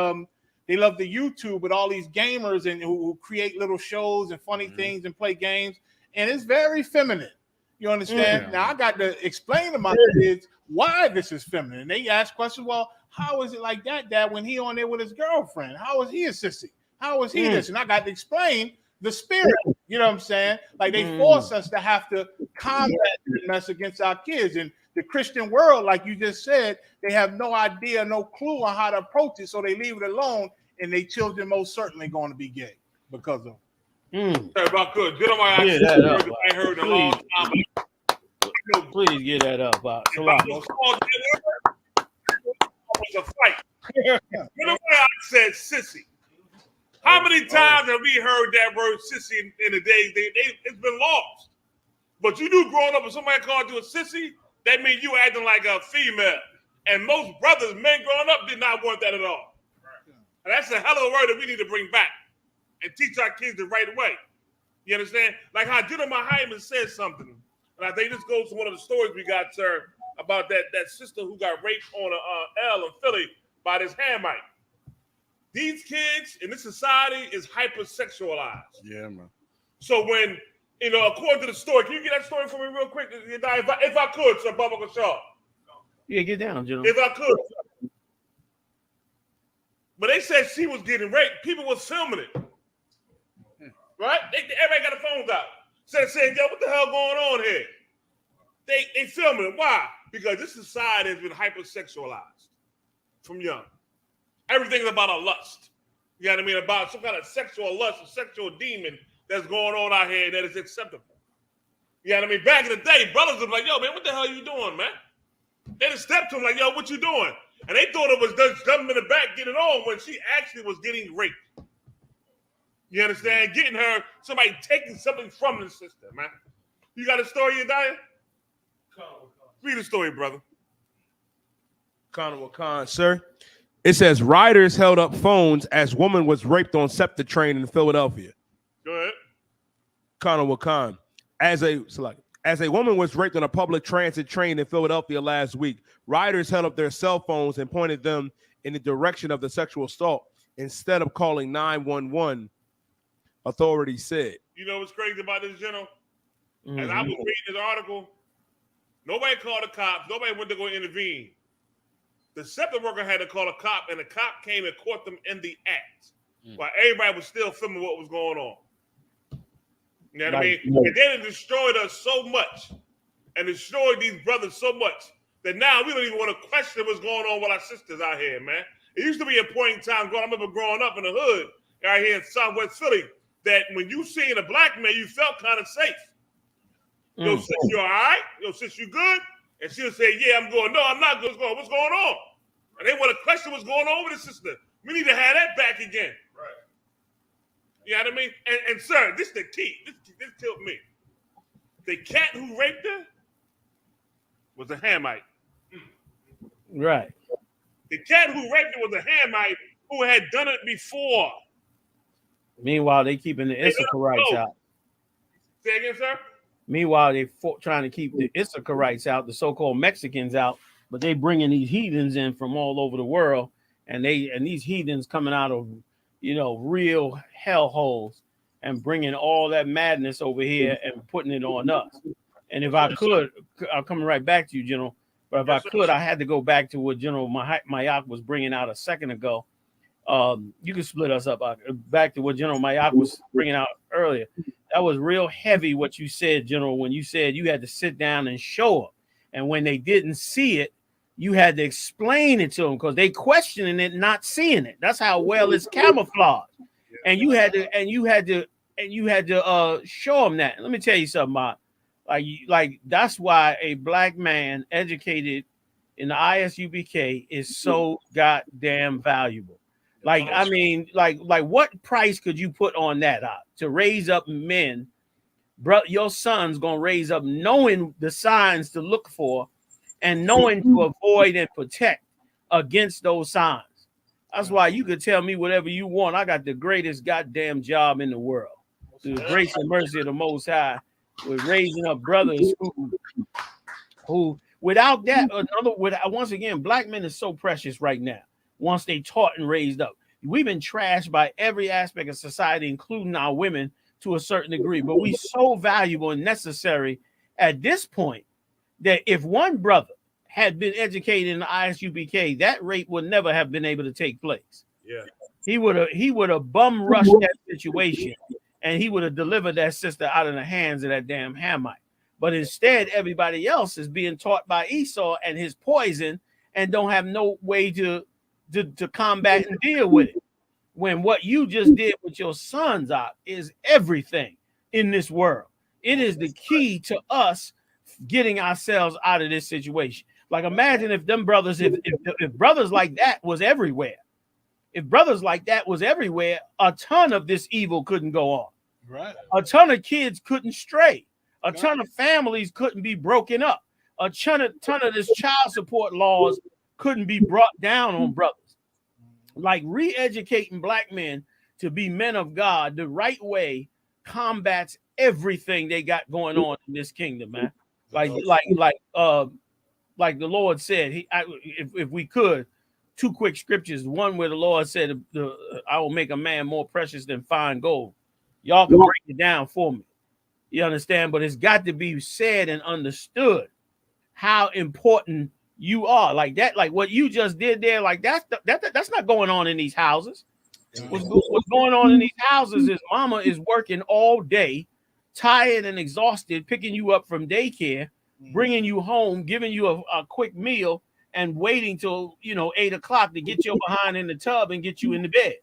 they love the YouTube with all these gamers and who create little shows and funny things and play games, and it's very feminine. You understand? Now I got to explain to my kids why this is feminine. And they ask questions, well, how is it like that, Dad, when he on there with his girlfriend? How is he a sissy? How is he this? And I got to explain the spirit. You know what I'm saying? Like they force us to have to combat this mess against our kids. And the Christian world, like you just said, they have no idea, no clue on how to approach it. So they leave it alone, and their children most certainly going to be gay because of Sorry about good. Get on my I heard a long time. Please get that up. Was a fight. Remember I said sissy? How many times have we heard that word sissy in the days? It's been lost. But you knew growing up, if somebody called you a sissy, that means you acting like a female. And most brothers, men growing up, did not want that at all. And that's a hell of a word that we need to bring back and teach our kids the right way. You understand? Like how GEN.YAHANNA said something. And I think this goes to one of the stories we got, sir, about that sister who got raped on a L in Philly by this Hamite. These kids in this society is hypersexualized. Yeah, man. So when, according to the story, can you get that story for me real quick? If I could, Sir Bubba Shaw. Yeah, get down, General. If I could. But they said she was getting raped. People was filming it. Right? Everybody got the phones out. Saying, yo, what the hell going on here? They filming it. Why? Because this society has been hypersexualized from young. Everything's about a lust. You know what I mean? About some kind of sexual lust, a sexual demon that's going on out here that is acceptable. You know what I mean? Back in the day, brothers were like, yo, man, what the hell are you doing, man? They just stepped to him like, yo, what you doing? And they thought it was just jumping in the back, getting on when she actually was getting raped. You understand? Getting her, somebody taking something from the sister, man. You got a story, you dying? Read the story, brother. Khan, sir. It says riders held up phones as woman was raped on SEPTA train in Philadelphia. Go ahead. Khan. As a woman was raped on a public transit train in Philadelphia last week, riders held up their cell phones and pointed them in the direction of the sexual assault instead of calling 911. Authorities said. You know what's crazy about this, General? As I was reading this article, nobody called the cops. Nobody went to go intervene. The SEPTA worker had to call a cop, and the cop came and caught them in the act while everybody was still filming what was going on. You know what I mean? And then it destroyed us so much and destroyed these brothers so much that now we don't even want to question what's going on with our sisters out here, man. It used to be a point in time, I remember growing up in the hood out here in Southwest Philly, that when you seen a black man, you felt kind of safe. Yo, sis, you all right? Yo, sis, you good? And she'll say, yeah, I'm going. No, I'm not good. What's going on? And they want to question what's going on with the sister. We need to have that back again. Right. You know what I mean? And sir, this is the key. This killed me. The cat who raped her was a Hamite. Right. The cat who raped her was a Hamite who had done it before. Meanwhile, they keeping the Issacharites out. Say again, sir? Meanwhile, they trying to keep the Issacharites out, the so-called Mexicans out, but they bringing these heathens in from all over the world, and these heathens coming out of real hellholes and bringing all that madness over here and putting it on us. And if I could, I'm coming right back to you, General. But if I could, I had to go back to what General Mayak was bringing out a second ago. You can split us up. Back to what General Mayak was bringing out earlier. That was real heavy what you said, General, when you said you had to sit down and show up. And when they didn't see it, you had to explain it to them because they questioning it, not seeing it. That's how well it's camouflaged. And you had to show them that. Let me tell you something, Mark. Like that's why a black man educated in the I.S.U.P.K is so goddamn valuable. Like, I mean, like what price could you put on that to raise up men? Bro, your son's gonna raise up knowing the signs to look for and knowing to avoid and protect against those signs. That's why you could tell me whatever you want. I got the greatest goddamn job in the world. Through the grace and mercy of the Most High, with raising up brothers who without that, once again, black men are so precious right now. Once they taught and raised up, we've been trashed by every aspect of society, including our women to a certain degree. But we so valuable and necessary at this point that if one brother had been educated in the I.S.U.P.K, that rape would never have been able to take place. Yeah, he would have bum rushed that situation, and he would have delivered that sister out of the hands of that damn Hamite. But instead, everybody else is being taught by Esau and his poison, and don't have no way to combat and deal with it. When what you just did with your sons is everything in this world. It is the key to us getting ourselves out of this situation. Like, imagine if them brothers, if brothers like that was everywhere. If brothers like that was everywhere, a ton of this evil couldn't go on. Right. A ton of kids couldn't stray. A ton of families couldn't be broken up. A ton of this child support laws couldn't be brought down on brothers. Like, re-educating black men to be men of God the right way combats everything they got going on in this kingdom, man. Like the Lord said, if we could, two quick scriptures. One where the Lord said, I will make a man more precious than fine gold. Y'all can break it down for me. You understand? But it's got to be said and understood how important you are. Like that, like what you just did there, like that's not going on in these houses. What's going on in these houses is mama is working all day, tired and exhausted, picking you up from daycare, bringing you home, giving you a quick meal, and waiting till 8 o'clock to get your behind in the tub and get you in the bed.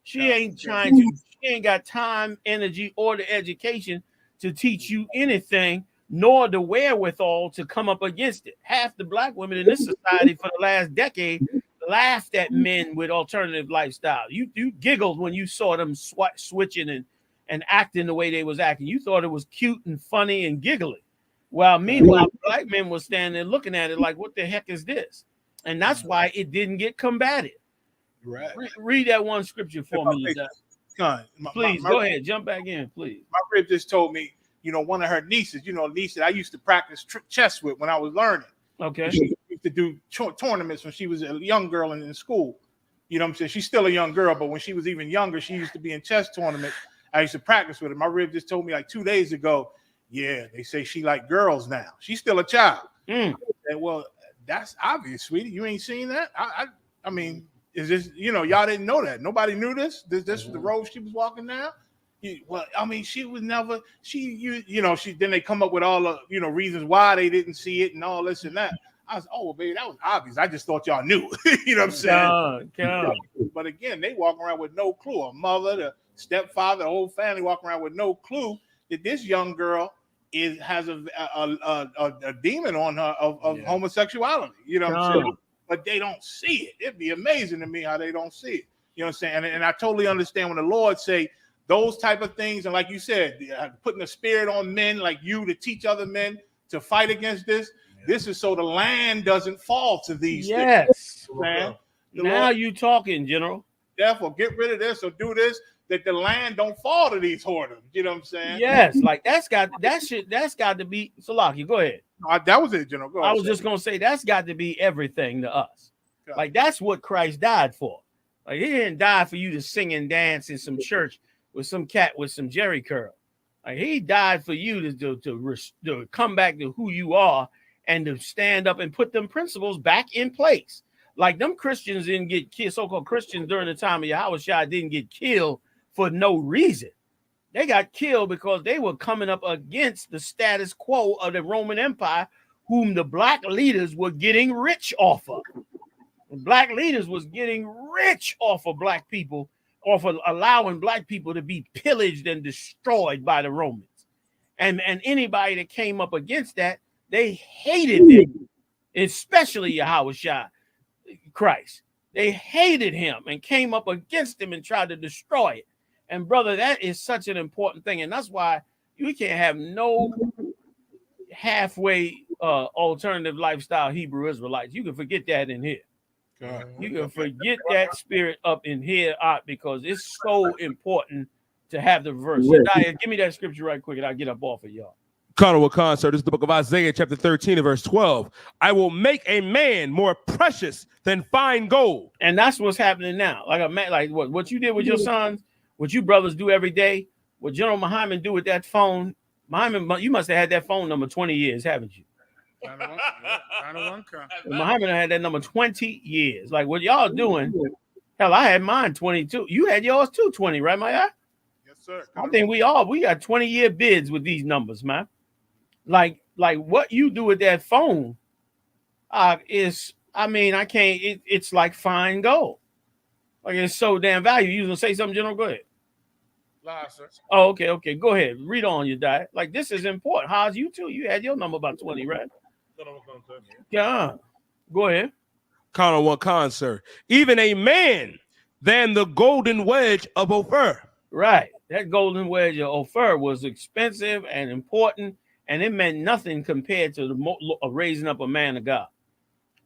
She ain't got time, energy, or the education to teach you anything, nor the wherewithal to come up against it. Half the black women in this society for the last decade laughed at men with alternative lifestyle. You giggled when you saw them switching and acting the way they was acting. You thought it was cute and funny and giggly. Well, meanwhile, black men were standing there looking at it like, what the heck is this? And that's why it didn't get combated. Right. Read that one scripture for me. Please, go ahead. Jump back in, please. My rib just told me, one of her nieces, niece that I used to practice chess with when I was learning. Okay. She used to do tournaments when she was a young girl in school. You know what I'm saying? She's still a young girl, but when she was even younger, she used to be in chess tournaments. I used to practice with her. My rib just told me like 2 days ago, yeah, they say she like girls now. She's still a child. And, well, that's obvious, sweetie. You ain't seen that? I mean, is this, y'all didn't know that. Nobody knew this. This was the road she was walking down. Well, I mean, she was never, then they come up with all the, reasons why they didn't see it and all this and that. I was, well, baby, that was obvious. I just thought y'all knew. You know what I'm saying? But again, they walk around with no clue. A mother, the stepfather, the whole family walk around with no clue that this young girl has a demon on her of homosexuality. You know what I'm saying? But they don't see it. It'd be amazing to me how they don't see it. You know what I'm saying? And I totally understand when the Lord say those type of things. And like you said, putting a spirit on men like you to teach other men to fight against this. This is so the land doesn't fall to these things. Man. Now you talking, General. Therefore, get rid of this or do this, that the land don't fall to these whoredoms. You know what I'm saying? Yes, like that's got to be Salaki. Go ahead. That was it, General. Go ahead. I was just gonna say that's got to be everything to us. Like that's what Christ died for. Like, he didn't die for you to sing and dance in some church with some cat with some jerry curl. Like, he died for you to come back to who you are and to stand up and put them principles back in place. Like, them Christians didn't get killed, so-called Christians during the time of Yahushua didn't get killed for no reason. They got killed because they were coming up against the status quo of the Roman Empire, whom the black leaders were getting rich off of. The black leaders was getting rich off of black people, off of allowing black people to be pillaged and destroyed by the Romans. And anybody that came up against that, they hated them, especially Yahushua Christ. They hated him and came up against him and tried to destroy it. And brother, that is such an important thing. And that's why you can't have no halfway alternative lifestyle Hebrew Israelites. You can forget that in here. You can forget that spirit up in here, because it's so important to have the verse. Give me that scripture right quick and I'll get up off of y'all. Colonel Wakan, sir, this is the book of Isaiah, chapter 13, and verse 12. I will make a man more precious than fine gold. And that's what's happening now. Like a man, like what you did with your sons, what you brothers do every day, what General Muhammad do with that phone. Muhammad, you must have had that phone number 20 years, haven't you? Muhammad had that number 20 years. Like what y'all doing, hell, I had mine 22. You had yours too 20, right, Maya? Yes, sir. I think we got 20-year bids with these numbers, man. Like what you do with that phone is, I mean, I can't, it's like fine gold. Like it's so damn valuable. You gonna say something, General? Go ahead. Sir. Oh, okay. Go ahead. Read on your diet. Like this is important. How's you too? You had your number about 20, right? Yeah. Go ahead. Colonel Wakan, sir. Even a man than the golden wedge of Ophir. Right. That golden wedge of Ophir was expensive and important, and it meant nothing compared to the raising up a man of God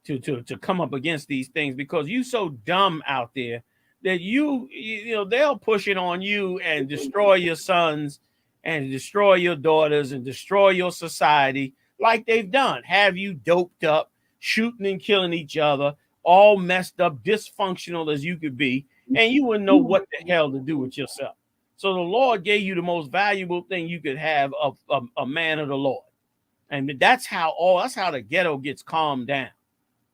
to come up against these things, because you so dumb out there that you know they'll push it on you and destroy your sons and destroy your daughters and destroy your society like they've done. Have you doped up, shooting and killing each other, all messed up, dysfunctional as you could be, and you wouldn't know what the hell to do with yourself. So the Lord gave you the most valuable thing you could have, of a man of the Lord. And that's how the ghetto gets calmed down.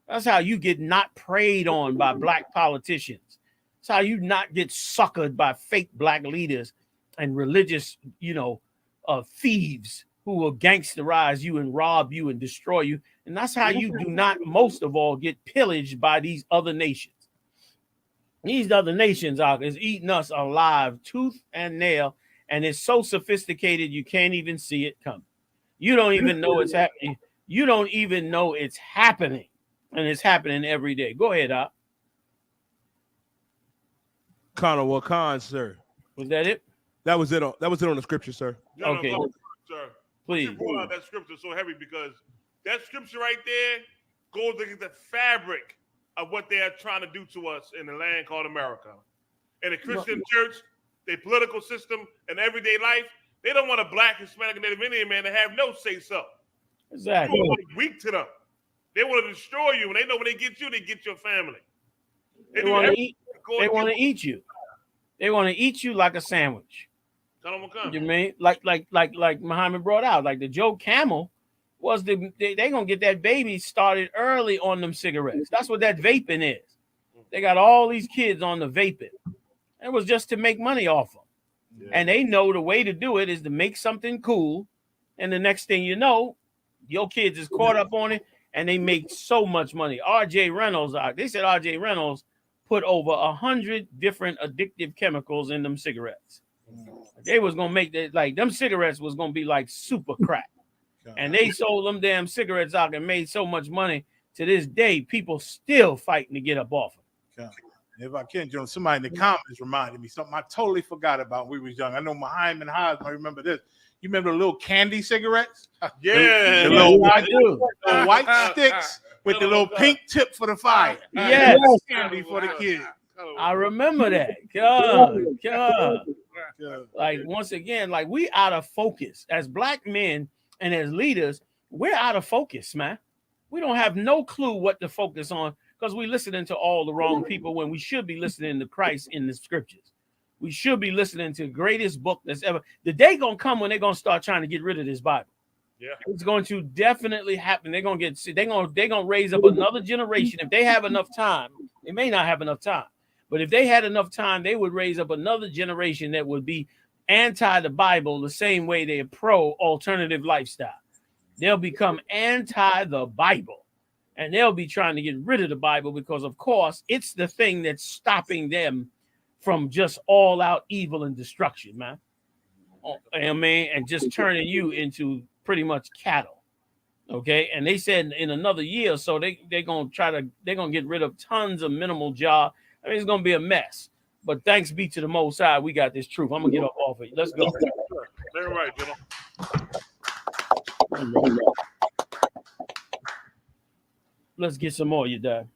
That's how you get not preyed on by black politicians. That's how you not get suckered by fake black leaders and religious, thieves who will gangsterize you and rob you and destroy you. And that's how you do not, most of all, get pillaged by these other nations. These other nations is eating us alive, tooth and nail, and it's so sophisticated you can't even see it coming. You don't even know it's happening. You don't even know it's happening, and it's happening every day. Go ahead, Op. Colonel Wakan, sir. Was that it? That was it on the scripture, sir. Okay. Sir. Please. You brought out that scripture so heavy because that scripture right there goes against the fabric of what they are trying to do to us in the land called America. In the Christian church, their political system, and everyday life, they don't want a black, Hispanic, and Native Indian man to have no say-so. Exactly. You want to be weak to them. They want to destroy you, and they know when they get your family. They want to eat. They want to eat you. They want to eat you like a sandwich. You mean like Muhammad brought out, like the Joe Camel was they gonna get that baby started early on them cigarettes. That's what that vaping is. They got all these kids on the vaping. It was just to make money off them. Yeah. And they know the way to do it is to make something cool. And the next thing you know, your kids is caught up on it and they make so much money. R.J. Reynolds, they said R.J. Reynolds put over 100 different addictive chemicals in them cigarettes. They was gonna make that, like them cigarettes was gonna be like super crack. And they sold them damn cigarettes out and made so much money. To this day, people still fighting to get up off them. If I can, John, somebody in the comments reminded me something I totally forgot about when we was young. I know Muhammad Haas might remember this. You remember the little candy cigarettes? Yeah. The little white sticks with the little pink tip for the fire. Yes. Candy for the kids. I remember that. God. Like, once again, like we out of focus. As black men and as leaders, we're out of focus, man. We don't have no clue what to focus on because we listening to all the wrong people when we should be listening to Christ in the scriptures. We should be listening to the greatest book that's ever. The day gonna come when they're gonna start trying to get rid of this Bible. Yeah, it's going to definitely happen. They're gonna raise up another generation. If they have enough time, they may not have enough time, but if they had enough time, they would raise up another generation that would be anti the Bible the same way they're pro alternative lifestyle. They'll become anti the Bible, and they'll be trying to get rid of the Bible because, of course, it's the thing that's stopping them from just all out evil and destruction, man. I mean, and just turning you into pretty much cattle. Okay. And they said in another year or so, they're going to get rid of tons of minimal job. I mean, it's going to be a mess, but thanks be to the Most High, we got this truth. I'm going to get up off it. Let's go. They're right, you know. Let's get some more, you done.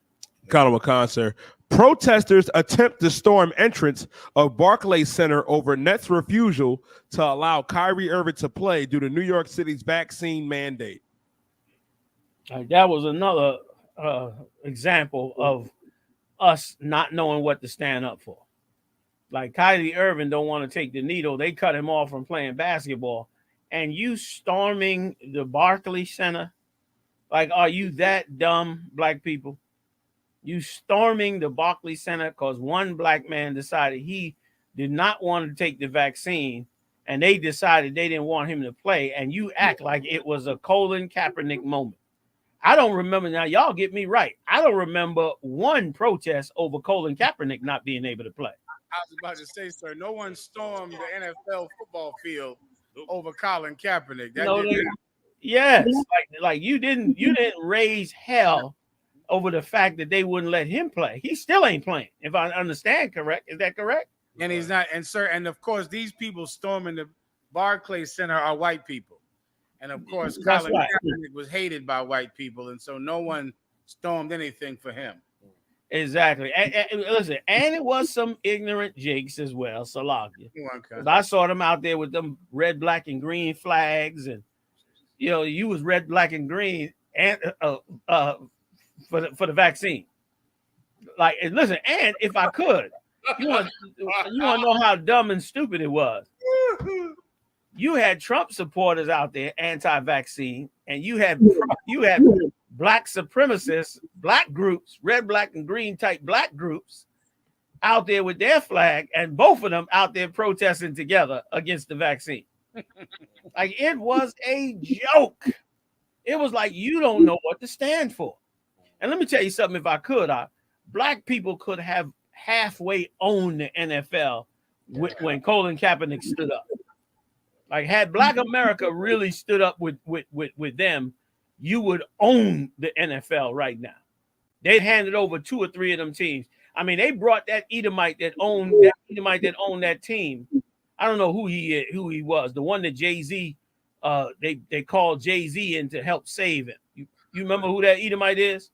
Colin McCon, sir. Protesters attempt to storm entrance of Barclays Center over Nets' refusal to allow Kyrie Irving to play due to New York City's vaccine mandate. That was another example of us not knowing what to stand up for. Like Kyrie Irving don't want to take the needle. They cut him off from playing basketball. And you storming the Barclays Center? Like, are you that dumb, black people? You storming the Barclays Center because one black man decided he did not want to take the vaccine, and they decided they didn't want him to play, and you act like it was a Colin Kaepernick moment. I don't remember. Now, y'all get me right. I don't remember one protest over Colin Kaepernick not being able to play. I was about to say, sir, no one stormed the NFL football field over Colin Kaepernick. Yes, like you didn't raise hell over the fact that they wouldn't let him play. He still ain't playing, if I understand correct. Is that correct? And he's not. And sir, and of course, these people storming the Barclays Center are white people. And of course, Colin Kaepernick was hated by white people, and so no one stormed anything for him. Exactly. And listen, and it was some ignorant jakes as well, Salakia. I saw them out there with them red, black, and green flags, and you was red, black, and green, and for the vaccine. Like, and listen, and if I could, you want to know how dumb and stupid it was. You had Trump supporters out there anti-vaccine, and you had black supremacists, black groups, red, black, and green type black groups out there with their flag, and both of them out there protesting together against the vaccine. Like, it was a joke. It was like, you don't know what to stand for. And let me tell you something, if I could, black people could have halfway owned the NFL when Colin Kaepernick stood up. Like, had Black America really stood up with them, you would own the NFL right now. They'd handed over 2 or 3 of them teams. I mean, they brought that Edomite that owned that team. I don't know who he was. The one that Jay-Z, they called Jay-Z in to help save him. You remember who that Edomite is?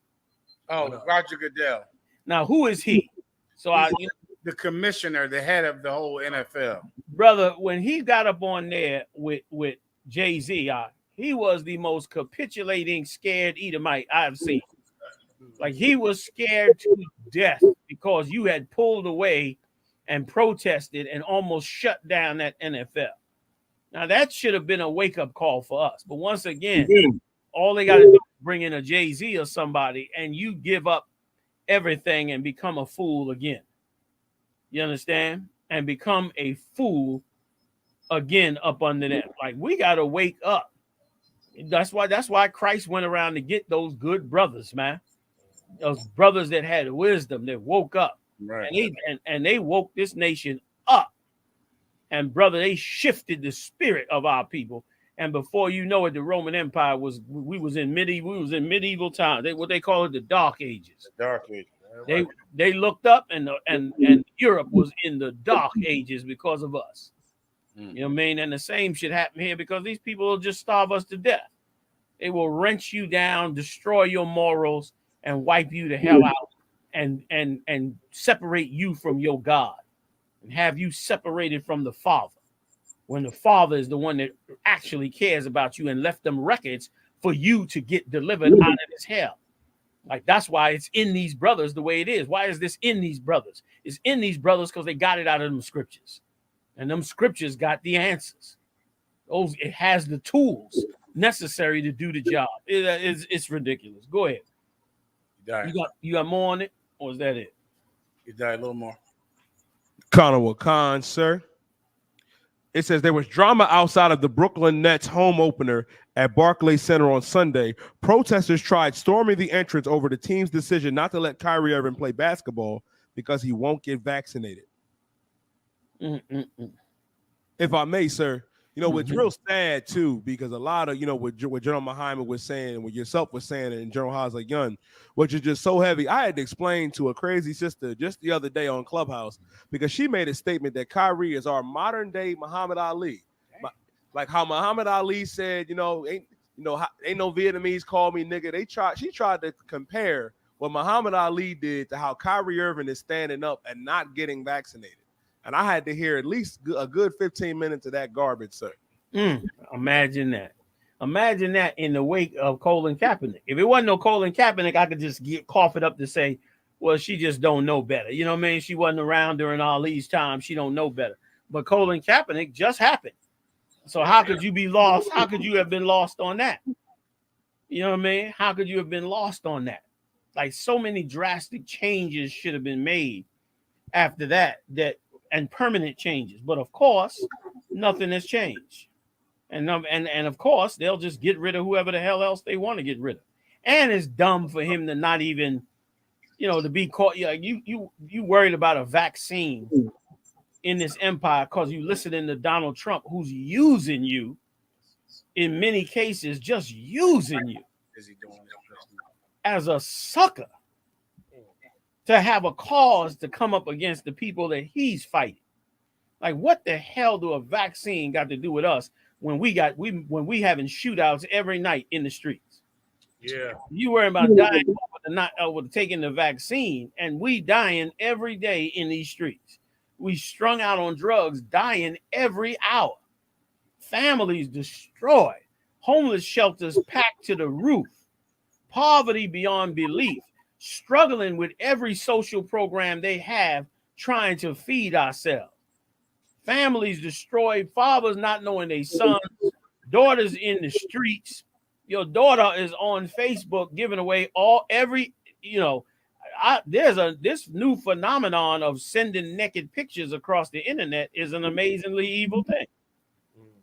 Oh, Roger Goodell. Now, who is he? So the commissioner, the head of the whole NFL. Brother, when he got up on there with Jay-Z, he was the most capitulating, scared Edomite I've seen. Like, he was scared to death because you had pulled away and protested and almost shut down that NFL. Now, that should have been a wake-up call for us. But once again, all they got to do is bring in a Jay-Z or somebody, and you give up everything and become a fool again. You understand? And become a fool again up under them. Like, we got to wake up. That's why Christ went around to get those good brothers, man. Those brothers that had wisdom, that woke up. Right. And they woke this nation up. And brother, they shifted the spirit of our people. And before you know it, the Roman Empire was in medieval times. What they call it, the Dark Ages. The Dark Ages. They looked up, and Europe was in the Dark Ages because of us. You know what I mean? And the same should happen here, because these people will just starve us to death. They will wrench you down, destroy your morals, and wipe you the hell out, and separate you from your God, and have you separated from the Father, when the Father is the one that actually cares about you and left them records for you to get delivered out of this hell. Like, that's why it's in these brothers the way it is. Why is this in these brothers? It's in these brothers because they got it out of them scriptures. And them scriptures got the answers. It has the tools necessary to do the job. It's ridiculous. Go ahead. You got more on it, or is that it? You died a little more. Conor Khan, sir. It says there was drama outside of the Brooklyn Nets home opener at Barclays Center on Sunday. Protesters tried storming the entrance over the team's decision not to let Kyrie Irving play basketball because he won't get vaccinated. If I may, sir, you know, it's real sad, too, because a lot of, you know, what General Muhammad was saying and what yourself was saying and General Hazla Young, which is just so heavy. I had to explain to a crazy sister just the other day on Clubhouse because she made a statement that Kyrie is our modern day Muhammad Ali. Like how Muhammad Ali said, ain't no Vietnamese call me nigga. She tried to compare what Muhammad Ali did to how Kyrie Irving is standing up and not getting vaccinated. And I had to hear at least a good 15 minutes of that garbage, sir. Imagine that. Imagine that in the wake of Colin Kaepernick. If it wasn't no Colin Kaepernick, I could just cough it up to say, well, she just don't know better. You know what I mean? She wasn't around during all these times. She don't know better. But Colin Kaepernick just happened. So how could you be lost? How could you have been lost on that? You know what I mean? How could you have been lost on that? Like, so many drastic changes should have been made after that and permanent changes. But of course, nothing has changed. And of course, they'll just get rid of whoever the hell else they want to get rid of. And it's dumb for him to not even, to be caught. You worried about a vaccine in this empire because you listening to Donald Trump, who's using you in many cases, just using you as a sucker to have a cause to come up against the people that he's fighting. Like, what the hell do a vaccine got to do with us when we having shootouts every night in the streets? Yeah, you worry about dying over taking the vaccine, and we dying every day in these streets. We strung out on drugs, dying every hour. Families destroyed, homeless shelters packed to the roof, poverty beyond belief. Struggling with every social program they have, trying to feed ourselves. Families destroyed, fathers not knowing their sons, daughters in the streets. Your daughter is on Facebook giving away this new phenomenon of sending naked pictures across the internet is an amazingly evil thing.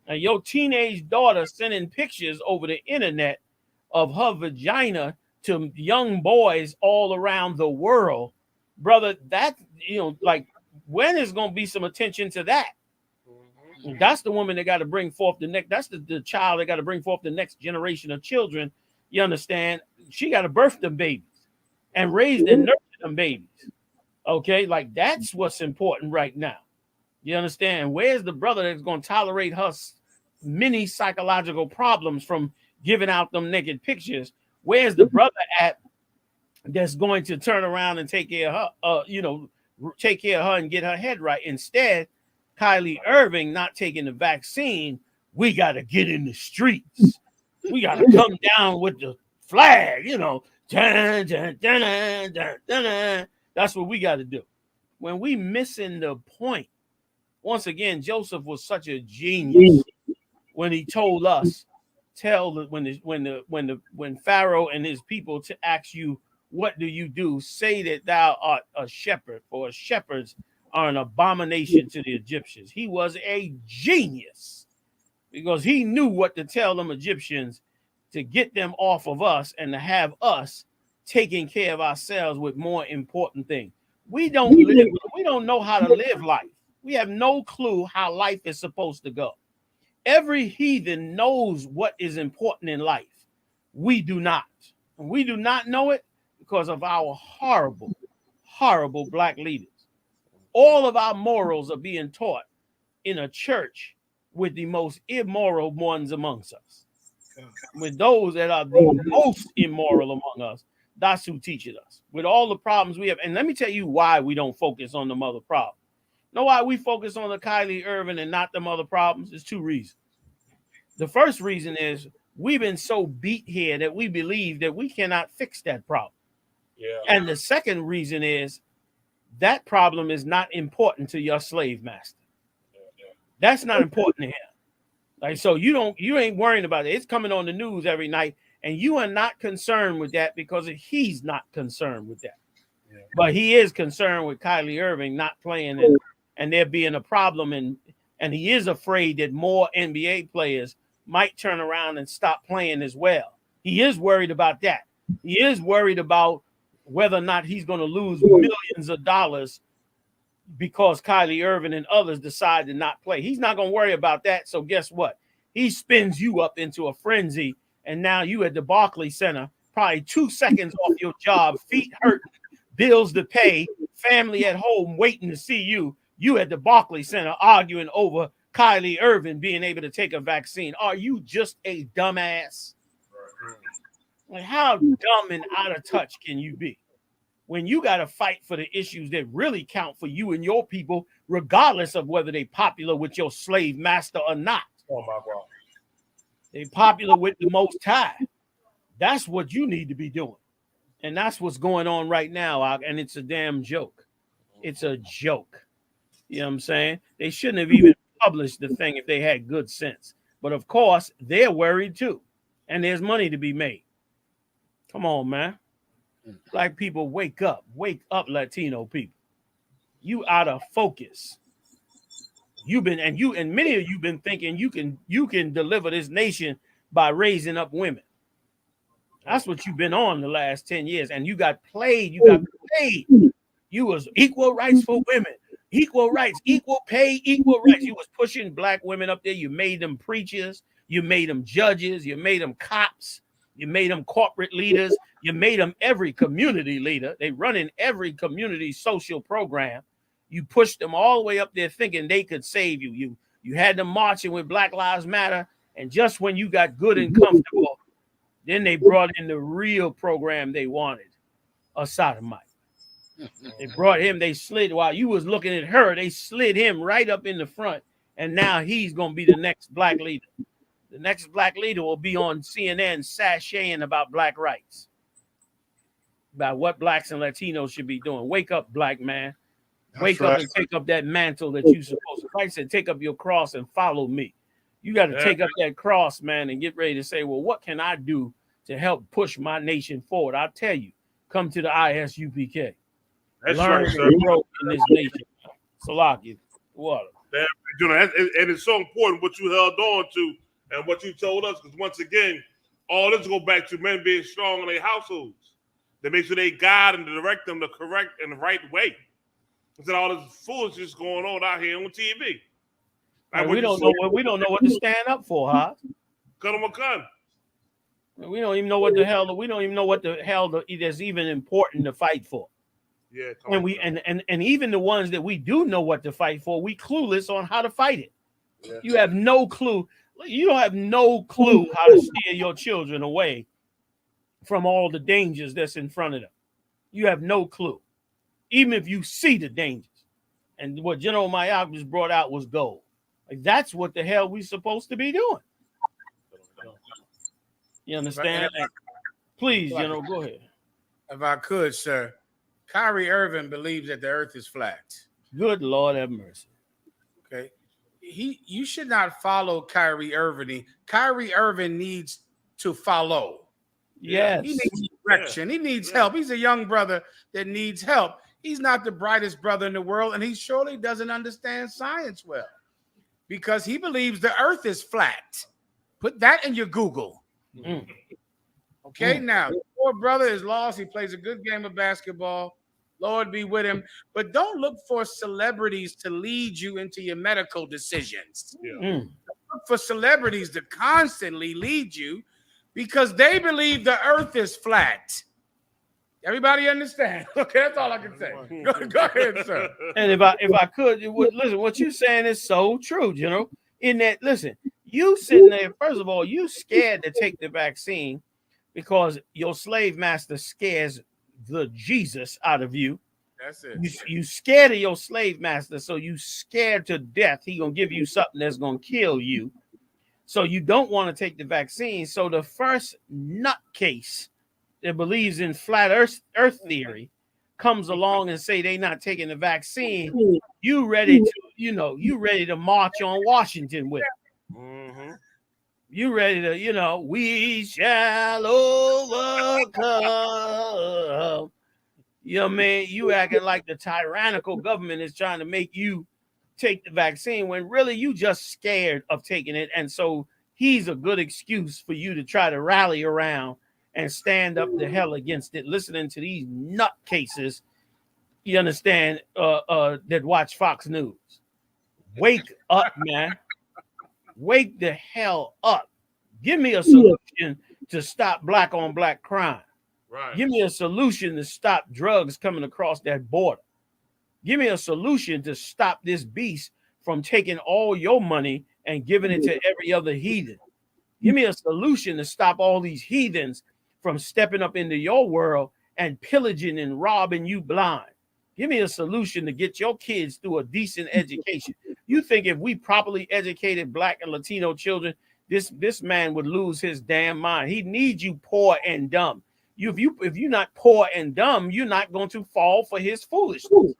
And your teenage daughter sending pictures over the internet of her vagina to young boys all around the world, brother, that, when is going to be some attention to that? That's the woman that got to bring forth that's the child that got to bring forth the next generation of children. You understand? She got to birth them babies and raise and nurture them babies. Okay, like, that's what's important right now. You understand? Where's the brother that's going to tolerate her many psychological problems from giving out them naked pictures? Where's the brother at that's going to turn around and take care of her, take care of her and get her head right? Instead, Kylie Irving not taking the vaccine, we got to get in the streets. We got to come down with the flag, Dun, dun, dun, dun, dun, dun. That's what we got to do. When we missing the point, once again, Joseph was such a genius when he told us, when Pharaoh and his people to ask you, what do you do? Say that thou art a shepherd, for shepherds are an abomination to the Egyptians. He was a genius because he knew what to tell them Egyptians to get them off of us and to have us taking care of ourselves with more important things. We don't know how to live life. We have no clue how life is supposed to go. Every heathen knows what is important in life. We do not. And we do not know it because of our horrible, horrible black leaders. All of our morals are being taught in a church with the most immoral ones amongst us. With those that are the most immoral among us, that's who teaches us. With all the problems we have. And let me tell you why we don't focus on the other problems. Know why we focus on the Kylie Irving and not them other problems? There's two reasons. The first reason is we've been so beat here that we believe that we cannot fix that problem. Yeah. And the second reason is that problem is not important to your slave master. That's not important to him. Like, so you ain't worrying about it. It's coming on the news every night, and you are not concerned with that because he's not concerned with that. Yeah. But he is concerned with Kyrie Irving not playing and there being a problem, and he is afraid that more NBA players might turn around and stop playing as well. He is worried about that. He is worried about whether or not he's going to lose millions of dollars because Kyrie Irving and others decide to not play. He's not going to worry about that. So guess what? He spins you up into a frenzy, and now you at the Barclays Center, probably 2 seconds off your job, feet hurting, bills to pay, family at home waiting to see you. You at the Barclays Center arguing over Kyrie Irving being able to take a vaccine. Are you just a dumbass? Like, how dumb and out of touch can you be when you got to fight for the issues that really count for you and your people, regardless of whether they popular with your slave master or not? Oh my God. They popular with the Most High. That's what you need to be doing. And that's what's going on right now. And it's a damn joke. It's a joke. You know what I'm saying? They shouldn't have even published the thing if they had good sense. But of course, they're worried too. And there's money to be made. Come on, man. Black people, wake up, Latino people. You out of focus. You've been, and many of you been thinking you can deliver this nation by raising up women. That's what you've been on the last 10 years, and you got played. You was equal rights for women, equal rights, equal pay, equal rights. You was pushing black women up there. You made them preachers. You made them judges. You made them cops. You made them corporate leaders. You made them every community leader. They run in every community social program. You pushed them all the way up there thinking they could save you. You had them marching with Black Lives Matter. And just when you got good and comfortable, then they brought in the real program they wanted, a sodomite. They brought him, they slid, while you was looking at her, they slid him right up in the front. And now he's going to be the next black leader. The next black leader will be on CNN sashaying about black rights, about what blacks and Latinos should be doing. Wake up, black man. Wake up and take up that mantle that you're supposed to. Christ said, take up your cross and follow me. You got to take up that cross, man, and get ready to say, well, what can I do to help push my nation forward? I'll tell you, come to the I.S.U.P.K. That's Learn right, sir. and grow in this nation. Salaki, water. And it's so important what you held on to and what you told us, because once again, all this go back to men being strong in their households. They make sure they guide and direct them the correct and the right way. Instead of all this foolishness going on out here on TV. Like we don't know what to stand up for, huh? Cut them a gun. We don't even know what the hell. We don't even know what the hell that's even important to fight for. Yeah, and even the ones that we do know what to fight for, we clueless on how to fight it. Yeah. You have no clue. You don't have no clue how to steer your children away from all the dangers that's in front of them. You have no clue, even if you see the dangers. And what General I.S.U.P.K just brought out was gold. Like, that's what the hell we supposed to be doing. You understand? Please, General, go ahead. If I could, sir. Kyrie Irving believes that the earth is flat. Good Lord have mercy. Okay. You should not follow Kyrie Irving. Kyrie Irving needs to follow. Yes. He needs direction. He needs help. He's a young brother that needs help. He's not the brightest brother in the world, and he surely doesn't understand science well because he believes the earth is flat. Put that in your Google. Okay, now, the poor brother is lost. He plays a good game of basketball. Lord be with him. But don't look for celebrities to lead you into your medical decisions. Don't look for celebrities to constantly lead you because they believe the earth is flat. Everybody understand? Okay, that's all I can say. Go ahead, sir. And if I could, listen, what you're saying is so true, in that, listen, you sitting there, first of all, you scared to take the vaccine because your slave master scares the Jesus out of you. That's it. You scared of your slave master, so you scared to death. He gonna give you something that's gonna kill you. So you don't want to take the vaccine. So the first nutcase that believes in flat earth theory comes along and say they not taking the vaccine, you ready to, you ready to march on Washington with it. Mm-hmm. You ready to, we shall overcome. Man, you acting like the tyrannical government is trying to make you take the vaccine when really you just scared of taking it. And so he's a good excuse for you to try to rally around and stand up the hell against it, listening to these nutcases, you understand, that watch Fox News. Wake up, man. Wake the hell up. Give me a solution to stop black on black crime. Right. Give me a solution to stop drugs coming across that border. Give me a solution to stop this beast from taking all your money and giving it to every other heathen. Give me a solution to stop all these heathens from stepping up into your world and pillaging and robbing you blind. Give me a solution to get your kids through a decent education. You think if we properly educated black and Latino children, this man would lose his damn mind. He needs you poor and dumb. If you're not poor and dumb, you're not going to fall for his foolishness.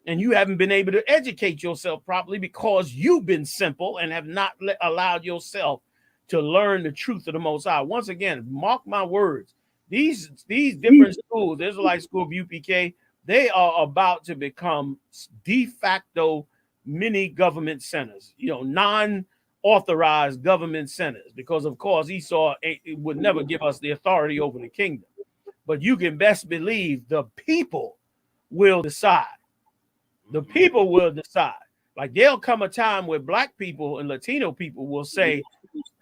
And you haven't been able to educate yourself properly because you've been simple and have not allowed yourself to learn the truth of the Most High. Once again, mark my words. These different schools, the Israelite School of UPK, they are about to become de facto mini government centers, non-authorized government centers, because of course Esau would never give us the authority over the kingdom. But you can best believe the people will decide. The people will decide. Like there'll come a time where black people and Latino people will say,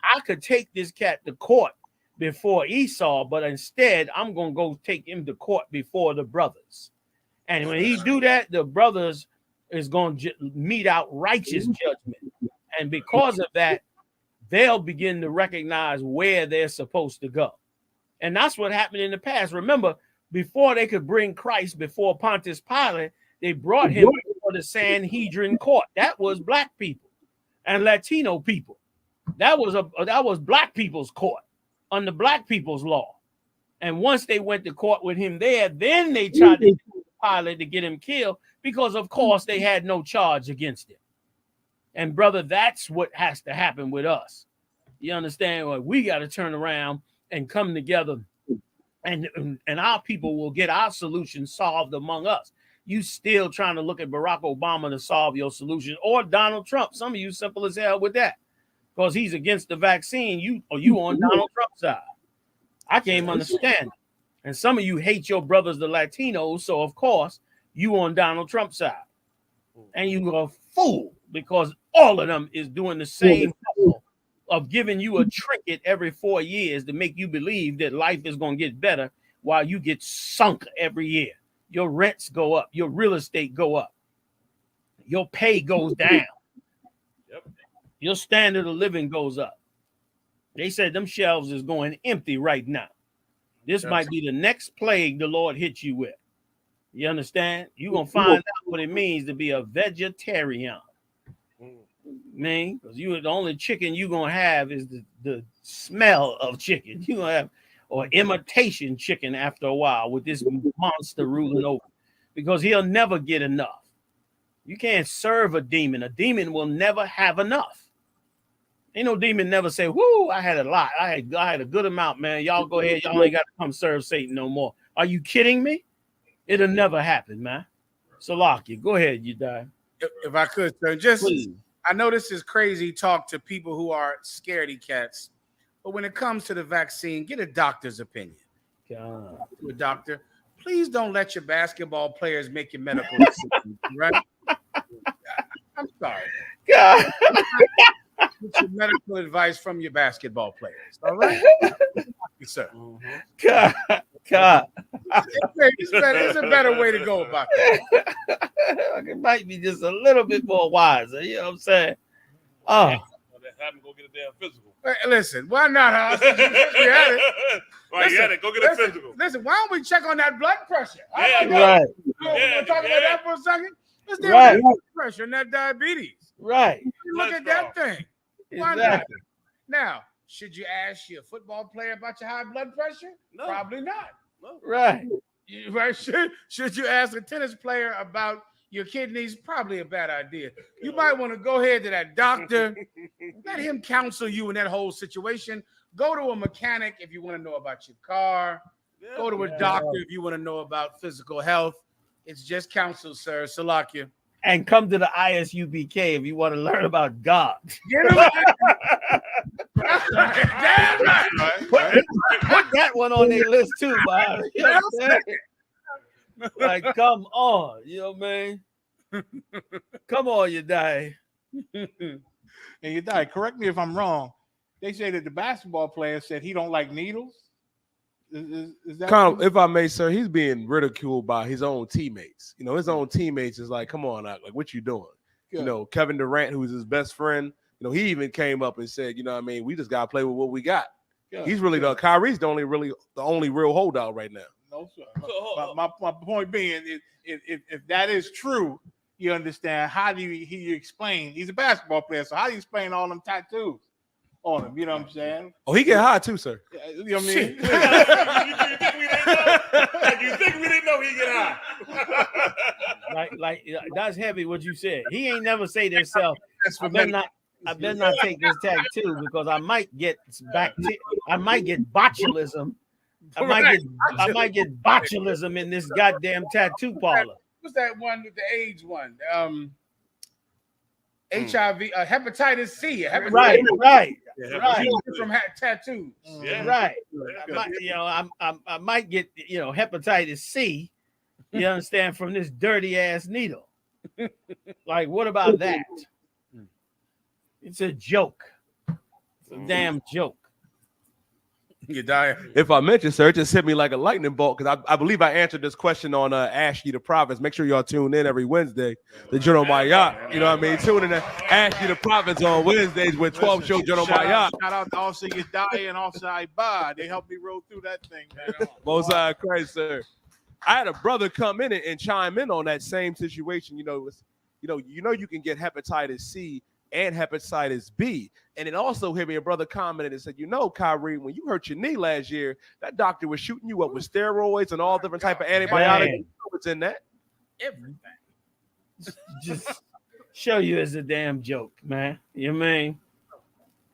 I could take this cat to court before Esau, but instead I'm going to go take him to court before the brothers. And when he do that, the brothers is going to mete out righteous judgment. And because of that, they'll begin to recognize where they're supposed to go. And that's what happened in the past. Remember, before they could bring Christ before Pontius Pilate, they brought him before the Sanhedrin court. That was black people and Latino people. That was black people's court under black people's law. And once they went to court with him there, then they tried to Pilate to get him killed because, of course, they had no charge against him. And brother, that's what has to happen with us. You understand? Well, we got to turn around and come together, and our people will get our solution solved among us. You still trying to look at Barack Obama to solve your solution, or Donald Trump. Some of you simple as hell with that because he's against the vaccine. You on Donald Trump's side. I can't understand it. And some of you hate your brothers, the Latinos, so of course you on Donald Trump's side. And you are a fool because all of them is doing the same of giving you a trinket every 4 years to make you believe that life is going to get better while you get sunk every year. Your rents go up, your real estate go up, your pay goes down. Yep. Your standard of living goes up. They said them shelves is going empty right now. This might be the next plague the Lord hits you with. You understand? You're going to find out what it means to be a vegetarian. Man, because the only chicken you're going to have is the smell of chicken. You're going to have or imitation chicken after a while with this monster ruling over, because he'll never get enough. You can't serve a demon. A demon will never have enough. Ain't no demon never say, whoo, I had a lot. I had a good amount, man. Y'all go ahead. Y'all ain't got to come serve Satan no more. Are you kidding me? It'll never happen, man. Salaki, go ahead, you die. If I could, sir, just Please. I know this is crazy talk to people who are scaredy cats, but when it comes to the vaccine, get a doctor's opinion. God. To a doctor. Please don't let your basketball players make your medical decisions, right? I'm sorry. God. Get your medical advice from your basketball players, all right? Yes, sir. God. It's a better way to go about that. It might be just a little bit more wiser. You know what I'm saying? Oh. Have him go get a damn physical. Hey, listen, why not, House? You had it. Right, you had it. Go get a physical. Listen, why don't we check on that blood pressure? Right. You want to talk about that for a second? Let's deal with that blood pressure and that diabetes. Right. Look at that thing. Why Exactly. not? Now, should you ask your football player about your high blood pressure? No. Probably not. No. Right. Right? Should you ask a tennis player about your kidneys? Probably a bad idea. You might want to go ahead to that doctor, let him counsel you in that whole situation. Go to a mechanic if you want to know about your car. Go to a doctor if you want to know about physical health. It's just counsel, sir. Salakia. And come to the I.S.U.P.K if you want to learn about God. Damn right. Put that one on their list too, Bob. You know what I'm saying? Like, come on, you know what I mean? Come on, you die. And you die. Correct me if I'm wrong. They say that the basketball player said he don't like needles. Is that Kind of, if I may, sir, he's being ridiculed by his own teammates. You know, his own teammates is like, come on, like what you doing? Good. You know, Kevin Durant, who's his best friend, you know, he even came up and said, you know what I mean, we just gotta play with what we got. Good. He's really the Kyrie's the only real holdout right now. No, sir. My point being, if that is true, you understand, how do you explain? He's a basketball player, so how do you explain all them tattoos on him? You know what I'm saying? Oh, he get high too, sir. You know what I mean? You think we didn't know he get high? like that's heavy what you said. He ain't never say to himself, I better not take this tattoo because I might get I might get botulism. I might get botulism in this goddamn tattoo parlor. What's that one with the AIDS one? HIV, hepatitis C. Right. From tattoos. Yeah. Right. I might get hepatitis C. You understand, from this dirty ass needle. Like, what about that? It's a joke. It's a damn joke. You die. If I mention, sir, it just hit me like a lightning bolt because I believe I answered this question on I.S.U.P.K the Prophets. Make sure y'all tune in every Wednesday to GEN.YAHANNA. You know what I mean? Tune in to I.S.U.P.K the Prophets on Wednesdays with 12 show GEN.YAHANNA. Shout out to also your die and also I.S.U.P.K. They helped me roll through that thing, man. Most High Christ, sir. I had a brother come in and chime in on that same situation. You know, you can get hepatitis C and hepatitis B. And it also hit me, a brother commented and said, Kyrie, when you hurt your knee last year, that doctor was shooting you up with steroids and all different type of antibiotics. You know what's in that? Everything. Just show you as a damn joke, man. You mean?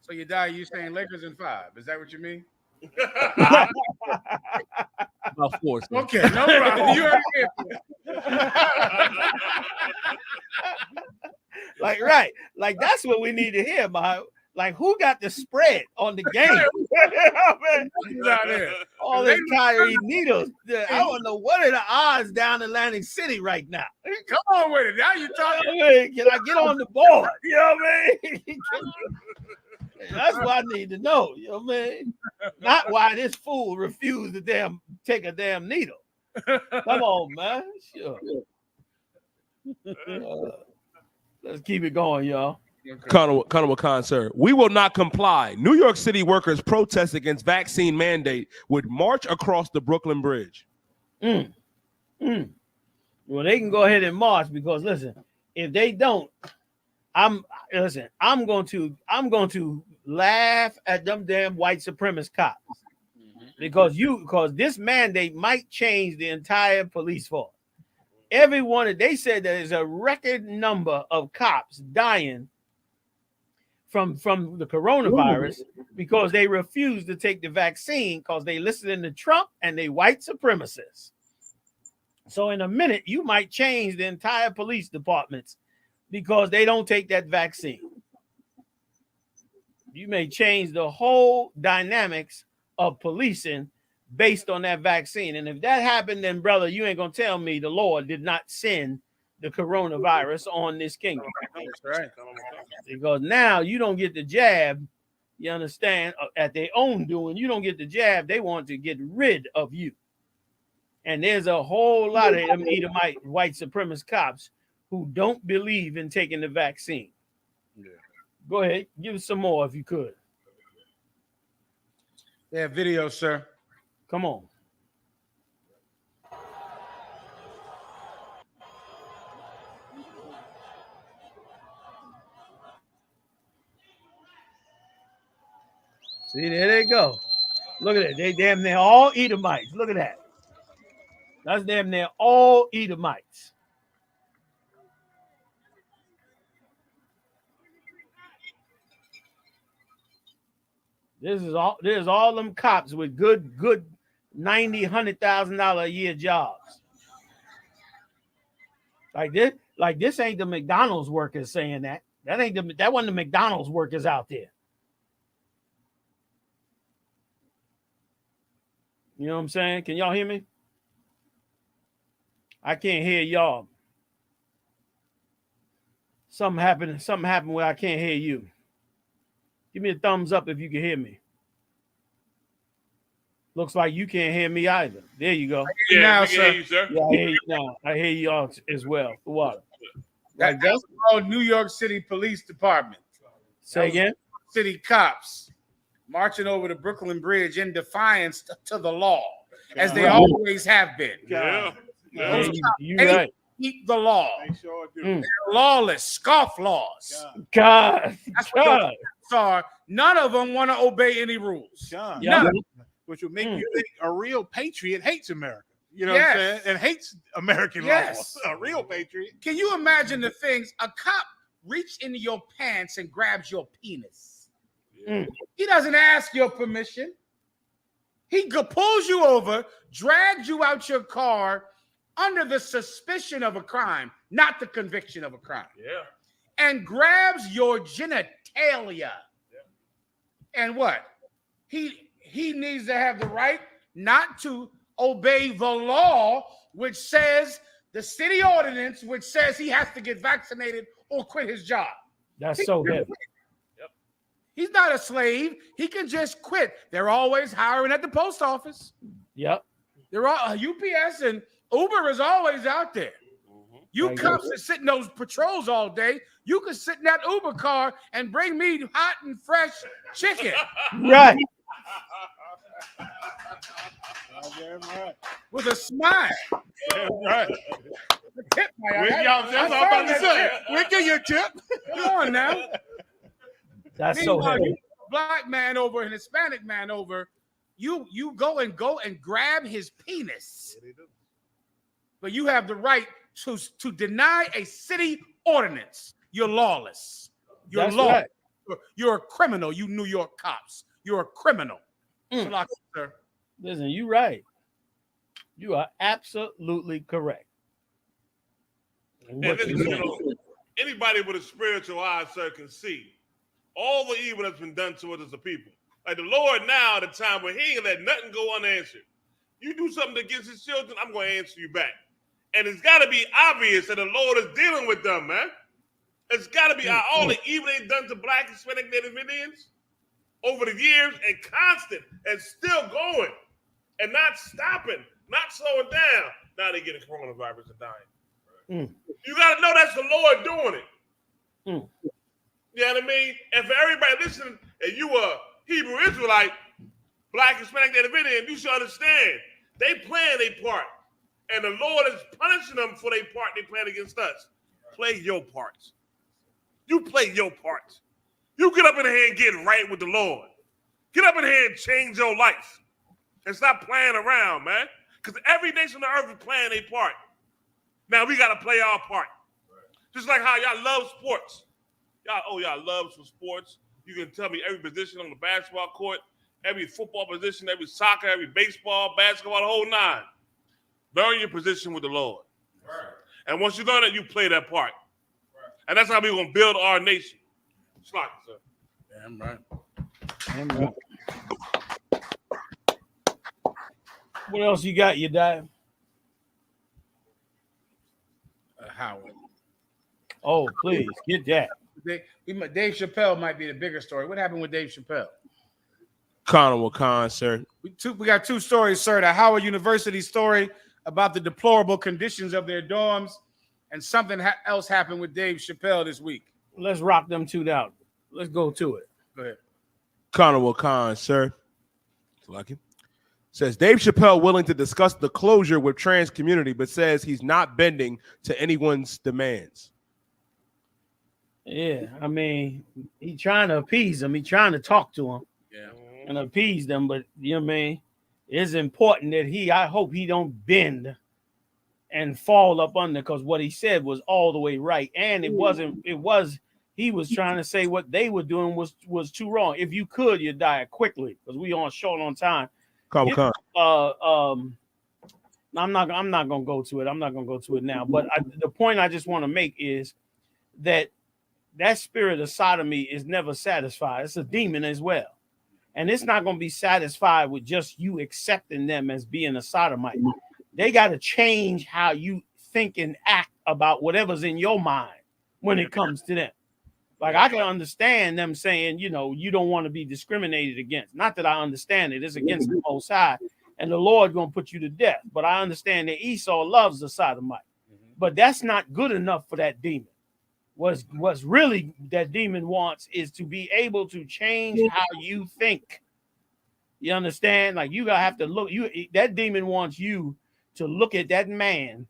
So you die, you saying Lakers in 5. Is that what you mean? About 4. Sir. Okay, no problem. You heard it. Like that's what we need to hear about. Like, who got the spread on the game? All these Kyrie needles. I don't know what are the odds down Atlantic City right now. Come on with it. Now you're talking. Can I get on the board? You know what I mean? That's what I need to know. You know what I mean? Not why this fool refused to take a damn needle. Come on, man. Sure. Let's keep it going, y'all. Colonel Wakan, sir. We will not comply. New York City workers protest against vaccine mandate with march across the Brooklyn Bridge. Well, they can go ahead and march because listen, if they don't, I'm going to laugh at them damn white supremacist cops because this mandate might change the entire police force. They said there's a record number of cops dying from the coronavirus because they refuse to take the vaccine because they listening to Trump and they white supremacists. So in a minute, you might change the entire police departments because they don't take that vaccine. You may change the whole dynamics of policing based on that vaccine. And if that happened, then brother, you ain't gonna tell me the Lord did not send the coronavirus on this kingdom. That's right. Because now you don't get the jab, you understand, at their own doing. You don't get the jab. They want to get rid of you. And there's a whole lot of them Edomite white supremacist cops who don't believe in taking the vaccine. Yeah. Go ahead, give us some more if you could. Yeah, video, sir. Come on. See, there they go. Look at that. They damn near all Edomites. Look at that. That's damn near all Edomites. This is all them cops with good $90,000, $100,000 a year jobs. Like this ain't the McDonald's workers saying that. That wasn't the McDonald's workers out there. You know what I'm saying? Can y'all hear me? I can't hear y'all. Something happened where I can't hear you. Give me a thumbs up if you can hear me. Looks like you can't hear me either. There you go. Yeah, now, we can hear you, sir. Yeah, I hear you now. I hear you all as well. What? That's called New York City Police Department. Say again? City cops marching over the Brooklyn Bridge in defiance to the law, as they always have been. Yeah. You're right. Keep the law. They sure do. They're lawless, scoff laws. God. That's what those cops are. None of them want to obey any rules. John, Yeah. which would make you think a real patriot hates America. You know what I'm saying? And hates American laws. A real patriot. Can you imagine the things? A cop reaches into your pants and grabs your penis. He doesn't ask your permission. He pulls you over, drags you out your car under the suspicion of a crime, not the conviction of a crime. Yeah. And grabs your genitalia. And what? He needs to have the right not to obey the law, which says the city ordinance, which says he has to get vaccinated or quit his job. That's so heavy. Yep. He's not a slave. He can just quit. They're always hiring at the post office. Yep. They're all UPS and Uber is always out there. You cops that sit in those patrols all day, you can sit in that Uber car and bring me hot and fresh chicken. Right. With a smile. Right. Tip, That's what I'm about to say. We'll give you a tip. Come on now. That's so Meanwhile, heavy. you black man over and Hispanic man over, you go and grab his penis. But you have the right to deny a city ordinance. You're lawless. You're That's lawless. right. You're a criminal, you New York cops. You're a criminal. Sir. Listen, you're right. You are absolutely correct. And listen, anybody with a spiritual eye, sir, can see all the evil that's been done to us as a people. Like the Lord now at a time where he ain't let nothing go unanswered. You do something against his children, I'm going to answer you back. And it's got to be obvious that the Lord is dealing with them, man. It's got to be all the evil they've done to Black, Hispanic, Native Indians over the years and constant and still going and not stopping, not slowing down. Now they getting coronavirus and dying. You got to know that's the Lord doing it. You know what I mean? And for everybody listening, and you a Hebrew Israelite, Black, Hispanic, Native Indian, you should understand they playing their part. And the Lord is punishing them for their part they playing against us. Play your parts. You play your parts. You get up in here and get right with the Lord. Get up in here and change your life. And stop playing around, man. Because every nation on the earth is playing their part. Now we got to play our part. Just like how y'all love sports. Y'all love some sports. You can tell me every position on the basketball court, every football position, every soccer, every baseball, basketball, the whole nine. Learn your position with the Lord. Right. And once you learn it, you play that part. Right. And that's how we're going to build our nation. Slock it, sir. Damn right. Damn right. What else you got, you die? Howard. Oh, please, get that. Dave Chappelle might be the bigger story. What happened with Dave Chappelle? Con, sir. We got two stories, sir. The Howard University story about the deplorable conditions of their dorms, and something else happened with Dave Chappelle this week. Let's rock them two down. Let's go to it. Go ahead. Con, sir. Lucky. Says Dave Chappelle willing to discuss the closure with trans community, but says he's not bending to anyone's demands. Yeah, I mean, he trying to appease him. He trying to talk to him. Yeah. and appease them. But you know what I mean? It's important that I hope he don't bend and fall up under, because what he said was all the way right. And he was trying to say what they were doing was too wrong. If you could, you die quickly, because we on short on time. I'm not gonna go to it. I'm not gonna go to it now. But the point I just want to make is that spirit of sodomy is never satisfied. It's a demon as well. And it's not going to be satisfied with just you accepting them as being a sodomite. They got to change how you think and act about whatever's in your mind when it comes to them. Like, I can understand them saying, you know, you don't want to be discriminated against. Not that I understand it. It's against the Most High, and the Lord going to put you to death. But I understand that Esau loves the sodomite. But that's not good enough for that demon. What's really that demon wants is to be able to change how you think. You understand? Like, you gotta have to look. That demon wants you to look at that man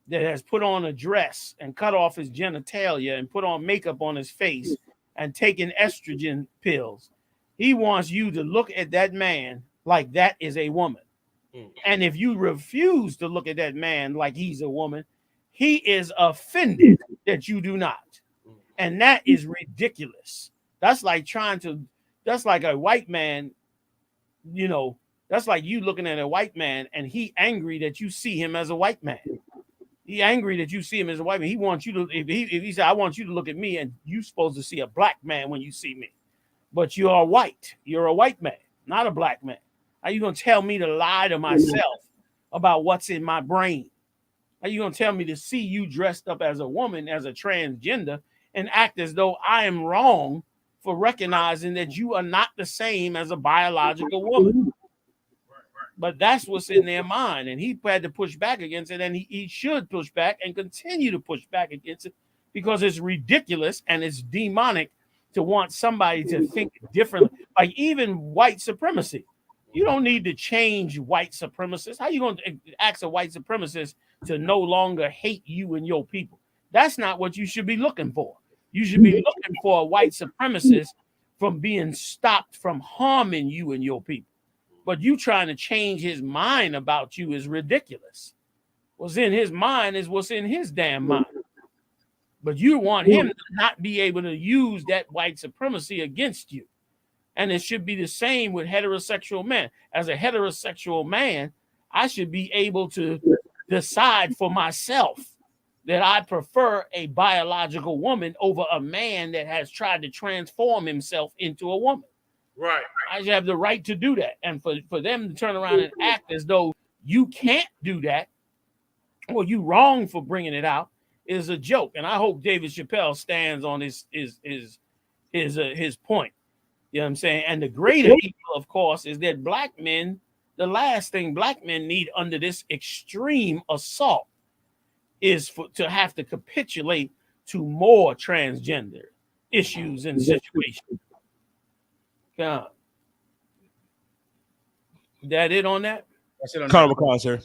that has put on a dress and cut off his genitalia and put on makeup on his face and taken estrogen pills. He wants you to look at that man like that is a woman. And if you refuse to look at that man like he's a woman, he is offended that you do not. And that is ridiculous. That's like that's like a white man, you know, that's like you looking at a white man and he angry that you see him as a white man. He angry that you see him as a white man. He wants you to, if he said, I want you to look at me, and you supposed to see a black man when you see me. But you are white. You're a white man, not a black man. Are you going to tell me to lie to myself about what's in my brain? Are you going to tell me to see you dressed up as a woman, as a transgender, and act as though I am wrong for recognizing that you are not the same as a biological woman? But that's what's in their mind, and he had to push back against it, and he should push back and continue to push back against it, because it's ridiculous and it's demonic to want somebody to think differently. Like, even white supremacy. You don't need to change white supremacists. How you going to ask a white supremacist to no longer hate you and your people? That's not what you should be looking for. You should be looking for a white supremacist from being stopped from harming you and your people. But you trying to change his mind about you is ridiculous. What's in his mind is what's in his damn mind. But you want him to not be able to use that white supremacy against you. And it should be the same with heterosexual men. As a heterosexual man, I should be able to decide for myself that I prefer a biological woman over a man that has tried to transform himself into a woman. Right. I should have the right to do that. And for them to turn around and act as though you can't do that, or you wrong for bringing it out, is a joke. And I hope David Chappelle stands on his point. You know what I'm saying? And the greater evil, of course, is that black men, the last thing black men need under this extreme assault is to have to capitulate to more transgender issues and situations. God. That it on that? That's it on Colonel McCall, sir.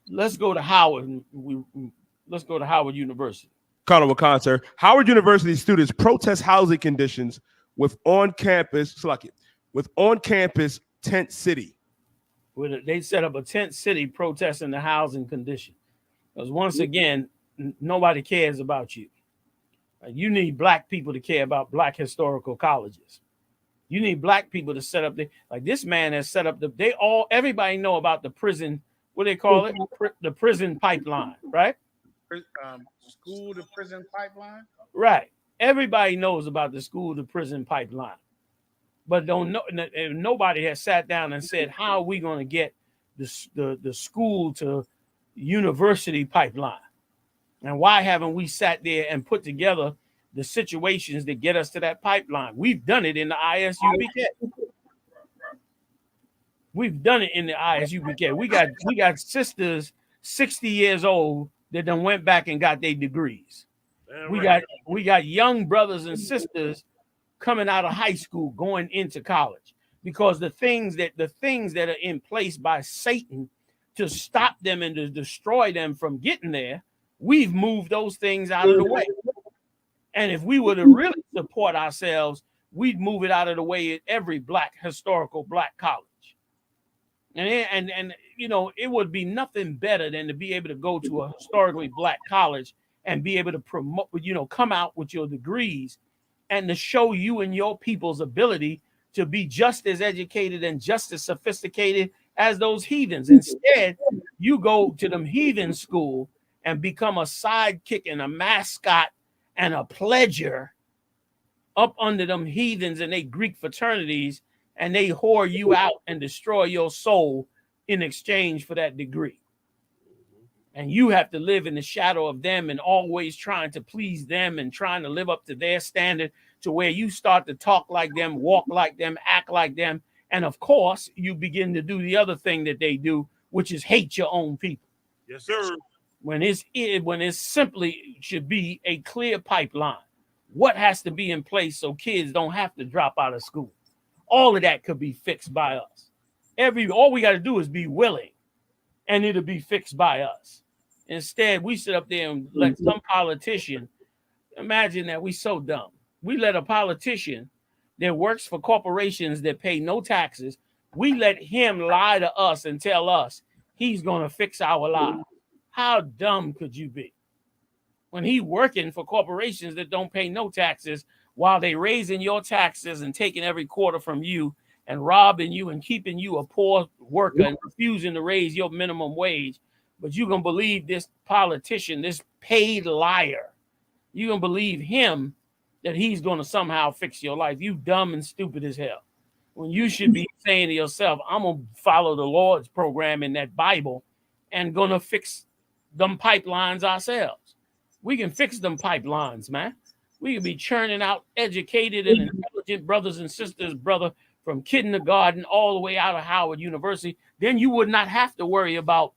Let's go to Howard. Let's go to Howard University. Colonel McCall, sir. Howard University students protest housing conditions with on-campus tent city. They set up a tent city protesting the housing condition. Because once again, nobody cares about you. You need black people to care about black historical colleges. You need black people to set up like this man has set up everybody know about the prison, what they call it? The prison pipeline, right? School to prison pipeline? Right. Everybody knows about the school to prison pipeline, but nobody has sat down and said, how are we going to get the school to university pipeline? And why haven't we sat there and put together the situations that get us to that pipeline? We've done it in the I.S.U.P.K. We've done it in the I.S.U.P.K. We got sisters 60 years old that done went back and got their degrees. We got young brothers and sisters coming out of high school going into college, because the things that are in place by Satan to stop them and to destroy them from getting there, we've moved those things out of the way. And if we were to really support ourselves, we'd move it out of the way at every historical black college. And you know, it would be nothing better than to be able to go to a historically black college and be able to promote, you know, come out with your degrees and to show you and your people's ability to be just as educated and just as sophisticated as those heathens. Instead, you go to them heathen school and become a sidekick and a mascot and a pledger up under them heathens and they Greek fraternities, and they whore you out and destroy your soul in exchange for that degree. And you have to live in the shadow of them and always trying to please them and trying to live up to their standard, to where you start to talk like them, walk like them, act like them. And of course, you begin to do the other thing that they do, which is hate your own people. Yes, sir. When it's simply should be a clear pipeline. What has to be in place so kids don't have to drop out of school? All of that could be fixed by us. All we got to do is be willing, and it'll be fixed by us. Instead, we sit up there and let some politician, imagine that we so dumb. We let a politician that works for corporations that pay no taxes, we let him lie to us and tell us he's going to fix our lives. How dumb could you be? When he working for corporations that don't pay no taxes, while they raising your taxes and taking every quarter from you and robbing you and keeping you a poor worker and refusing to raise your minimum wage. But you're going to believe this politician, this paid liar. You're going to believe him that he's going to somehow fix your life. You dumb and stupid as hell. When you should be saying to yourself, I'm going to follow the Lord's program in that Bible and going to fix them pipelines ourselves. We can fix them pipelines, man. We can be churning out educated and intelligent brothers and sisters, brother, from kindergarten all the way out of Howard University. Then you would not have to worry about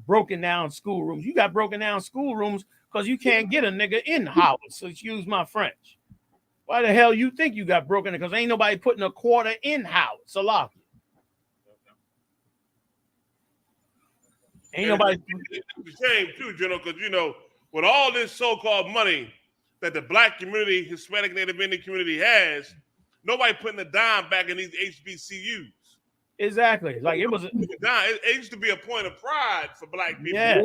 broken down schoolrooms. You got broken down schoolrooms because you can't get a nigga in Howard. So excuse my French. Why the hell you think you got broken? Because ain't nobody putting a quarter in Howard. Salaki. Ain't nobody. It's a shame too, General, because you know, with all this so-called money that the black community, Hispanic Native Indian community has, nobody putting a dime back in these HBCUs. Exactly. Like it was. It used to be a point of pride for black people. Yes.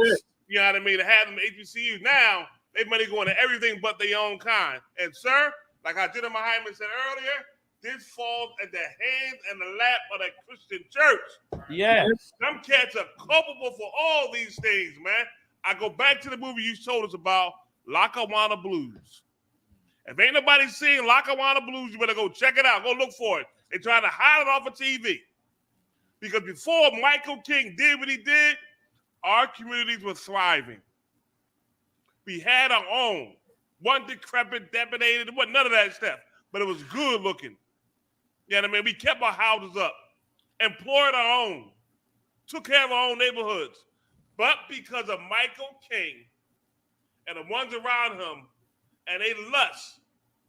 You know what I mean? To have them HBCUs. Now they money going to everything but their own kind. And sir, like our General Hyman said earlier, this falls at the hands and the lap of the Christian church. Yes. Them cats are culpable for all these things, man. I go back to the movie you told us about, Lackawanna Blues. If ain't nobody seen Lackawanna Blues, you better go check it out. Go look for it. They're trying to hide it off of TV. Because before Michael King did what he did, our communities were thriving. We had our own. One decrepit, depredated, it wasn't none of that stuff. But it was good looking. You know what I mean? We kept our houses up, employed our own, took care of our own neighborhoods. But because of Michael King and the ones around him, and they lust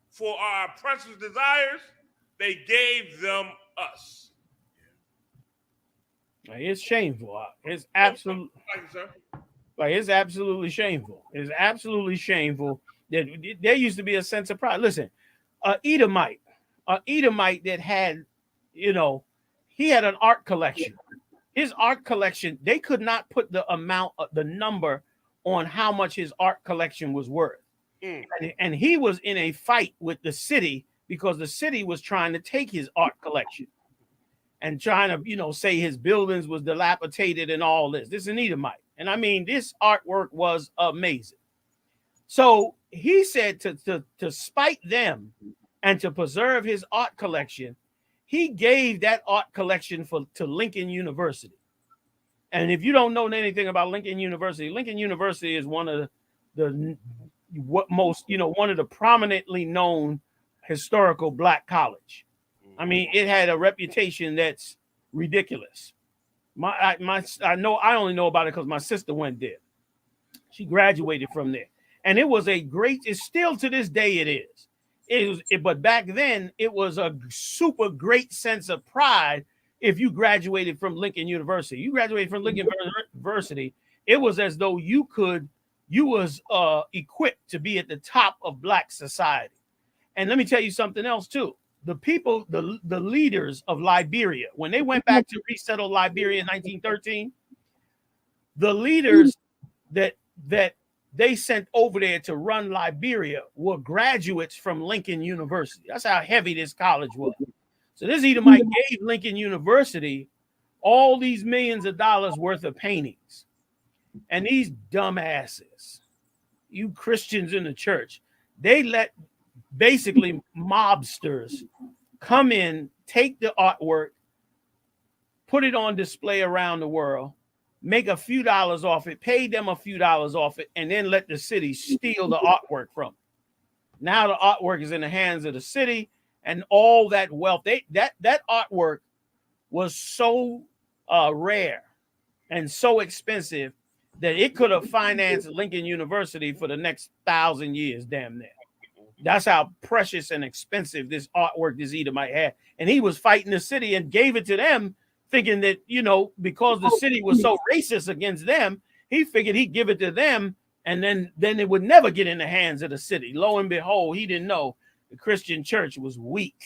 for our oppressors' desires, they gave them us. It's shameful. It's absolutely. Thank you, sir. Like it's absolutely shameful. It's absolutely shameful that there used to be a sense of pride. Listen, an Edomite that had, you know, he had an art collection. His art collection, they could not put the amount, the number on how much his art collection was worth. And he was in a fight with the city because the city was trying to take his art collection and trying to, you know, say his buildings was dilapidated and all this. This is an Edomite. And I mean, this artwork was amazing. So he said to spite them and to preserve his art collection, he gave that art collection to Lincoln University. And if you don't know anything about Lincoln University is one of the one of the prominently known historical black college. I mean, it had a reputation that's ridiculous. I only know about it because my sister went there. She graduated from there, and it was it's still to this day it is. But back then it was a super great sense of pride if you graduated from Lincoln University. You graduated from Lincoln University, it was as though you was equipped to be at the top of black society. And let me tell you something else too. The people, the leaders of Liberia, when they went back to resettle Liberia in 1913, the leaders that they sent over there to run Liberia were graduates from Lincoln University. That's how heavy this college was. So this Edomite gave Lincoln University all these millions of dollars worth of paintings. And these dumbasses, you Christians in the church, they let basically mobsters come in, take the artwork, put it on display around the world, make a few dollars off it, pay them a few dollars off it, and then let the city steal the artwork from it. Now the artwork is in the hands of the city, and all that wealth, that artwork was so rare and so expensive that it could have financed Lincoln University for the next 1,000 years, damn near. That's how precious and expensive this artwork this Edomite had. And he was fighting the city and gave it to them, thinking that, because the city was so racist against them, he figured he'd give it to them, and then it would never get in the hands of the city. Lo and behold, he didn't know the Christian church was weak.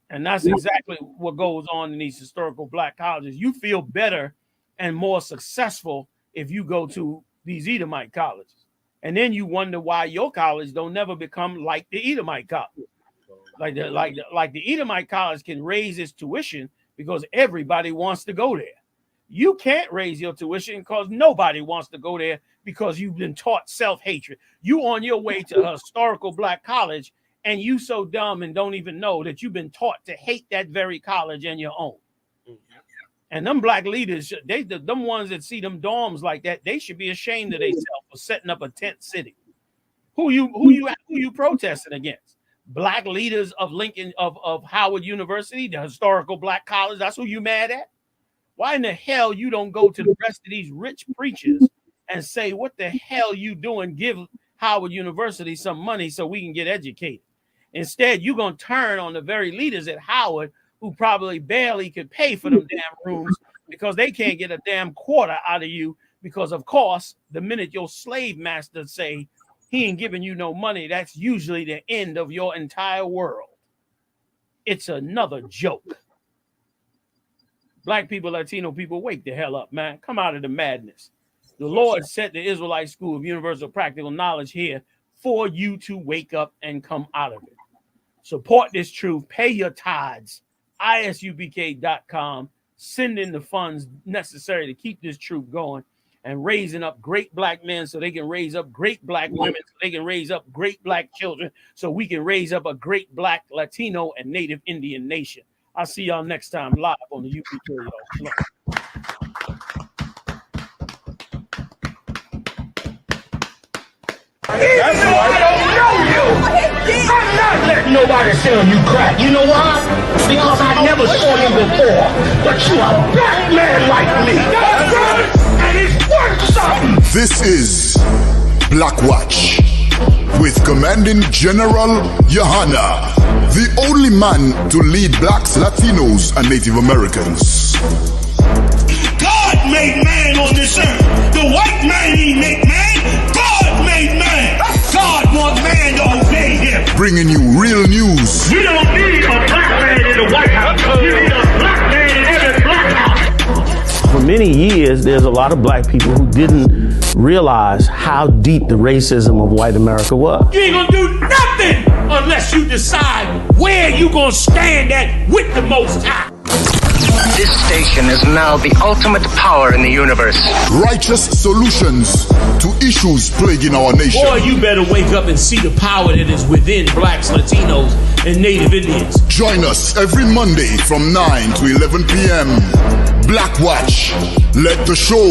And that's exactly what goes on in these historical black colleges. You feel better and more successful if you go to these Edomite colleges. And then you wonder why your college don't never become like the Edomite college. Like the Edomite college can raise its tuition because everybody wants to go there. You can't raise your tuition because nobody wants to go there because you've been taught self-hatred. You on your way to a historical black college, and you so dumb and don't even know that you've been taught to hate that very college and your own. And them black leaders, them ones that see them dorms like that, they should be ashamed of themselves for setting up a tent city. Who you protesting against? Black leaders of Lincoln, of Howard University, the historical black college. That's who you mad at? Why in the hell you don't go to the rest of these rich preachers and say, what the hell you doing? Give Howard University some money so we can get educated. Instead, you're going to turn on the very leaders at Howard who probably barely could pay for them damn rooms because they can't get a damn quarter out of you because, of course, the minute your slave master say he ain't giving you no money, that's usually the end of your entire world. It's another joke. Black people, Latino people, wake the hell up, man. Come out of the madness. The Lord set the Israelite School of Universal Practical Knowledge here for you to wake up and come out of it. Support this truth. Pay your tithes. ISUPK.com. Send in the funds necessary to keep this truth going and raising up great black men so they can raise up great black women, so they can raise up great black children, so we can raise up a great black Latino and Native Indian nation. I'll see y'all next time live on the UPK. Even though I don't know you, I'm not letting nobody sell you crack. You know why? Because I never saw you before. But you a black man like me. That's right. And it's worth something. This is Black Watch with Commanding General Yahanna, the only man to lead blacks, Latinos, and Native Americans. God made man on this earth. The white man he make man. God made man. God wants man to obey him. Bringing you real news. You don't need a black man in the White House. You need a black man in every black house. For many years, there's a lot of black people who didn't realize how deep the racism of white America was. You ain't gonna do nothing unless you decide where you gonna stand at with the Most High. This station is now the ultimate power in the universe. Righteous solutions to issues plaguing our nation. Boy, you better wake up and see the power that is within blacks, Latinos, and Native Indians. Join us every Monday from 9 to 11 p.m. Black Watch. Let the show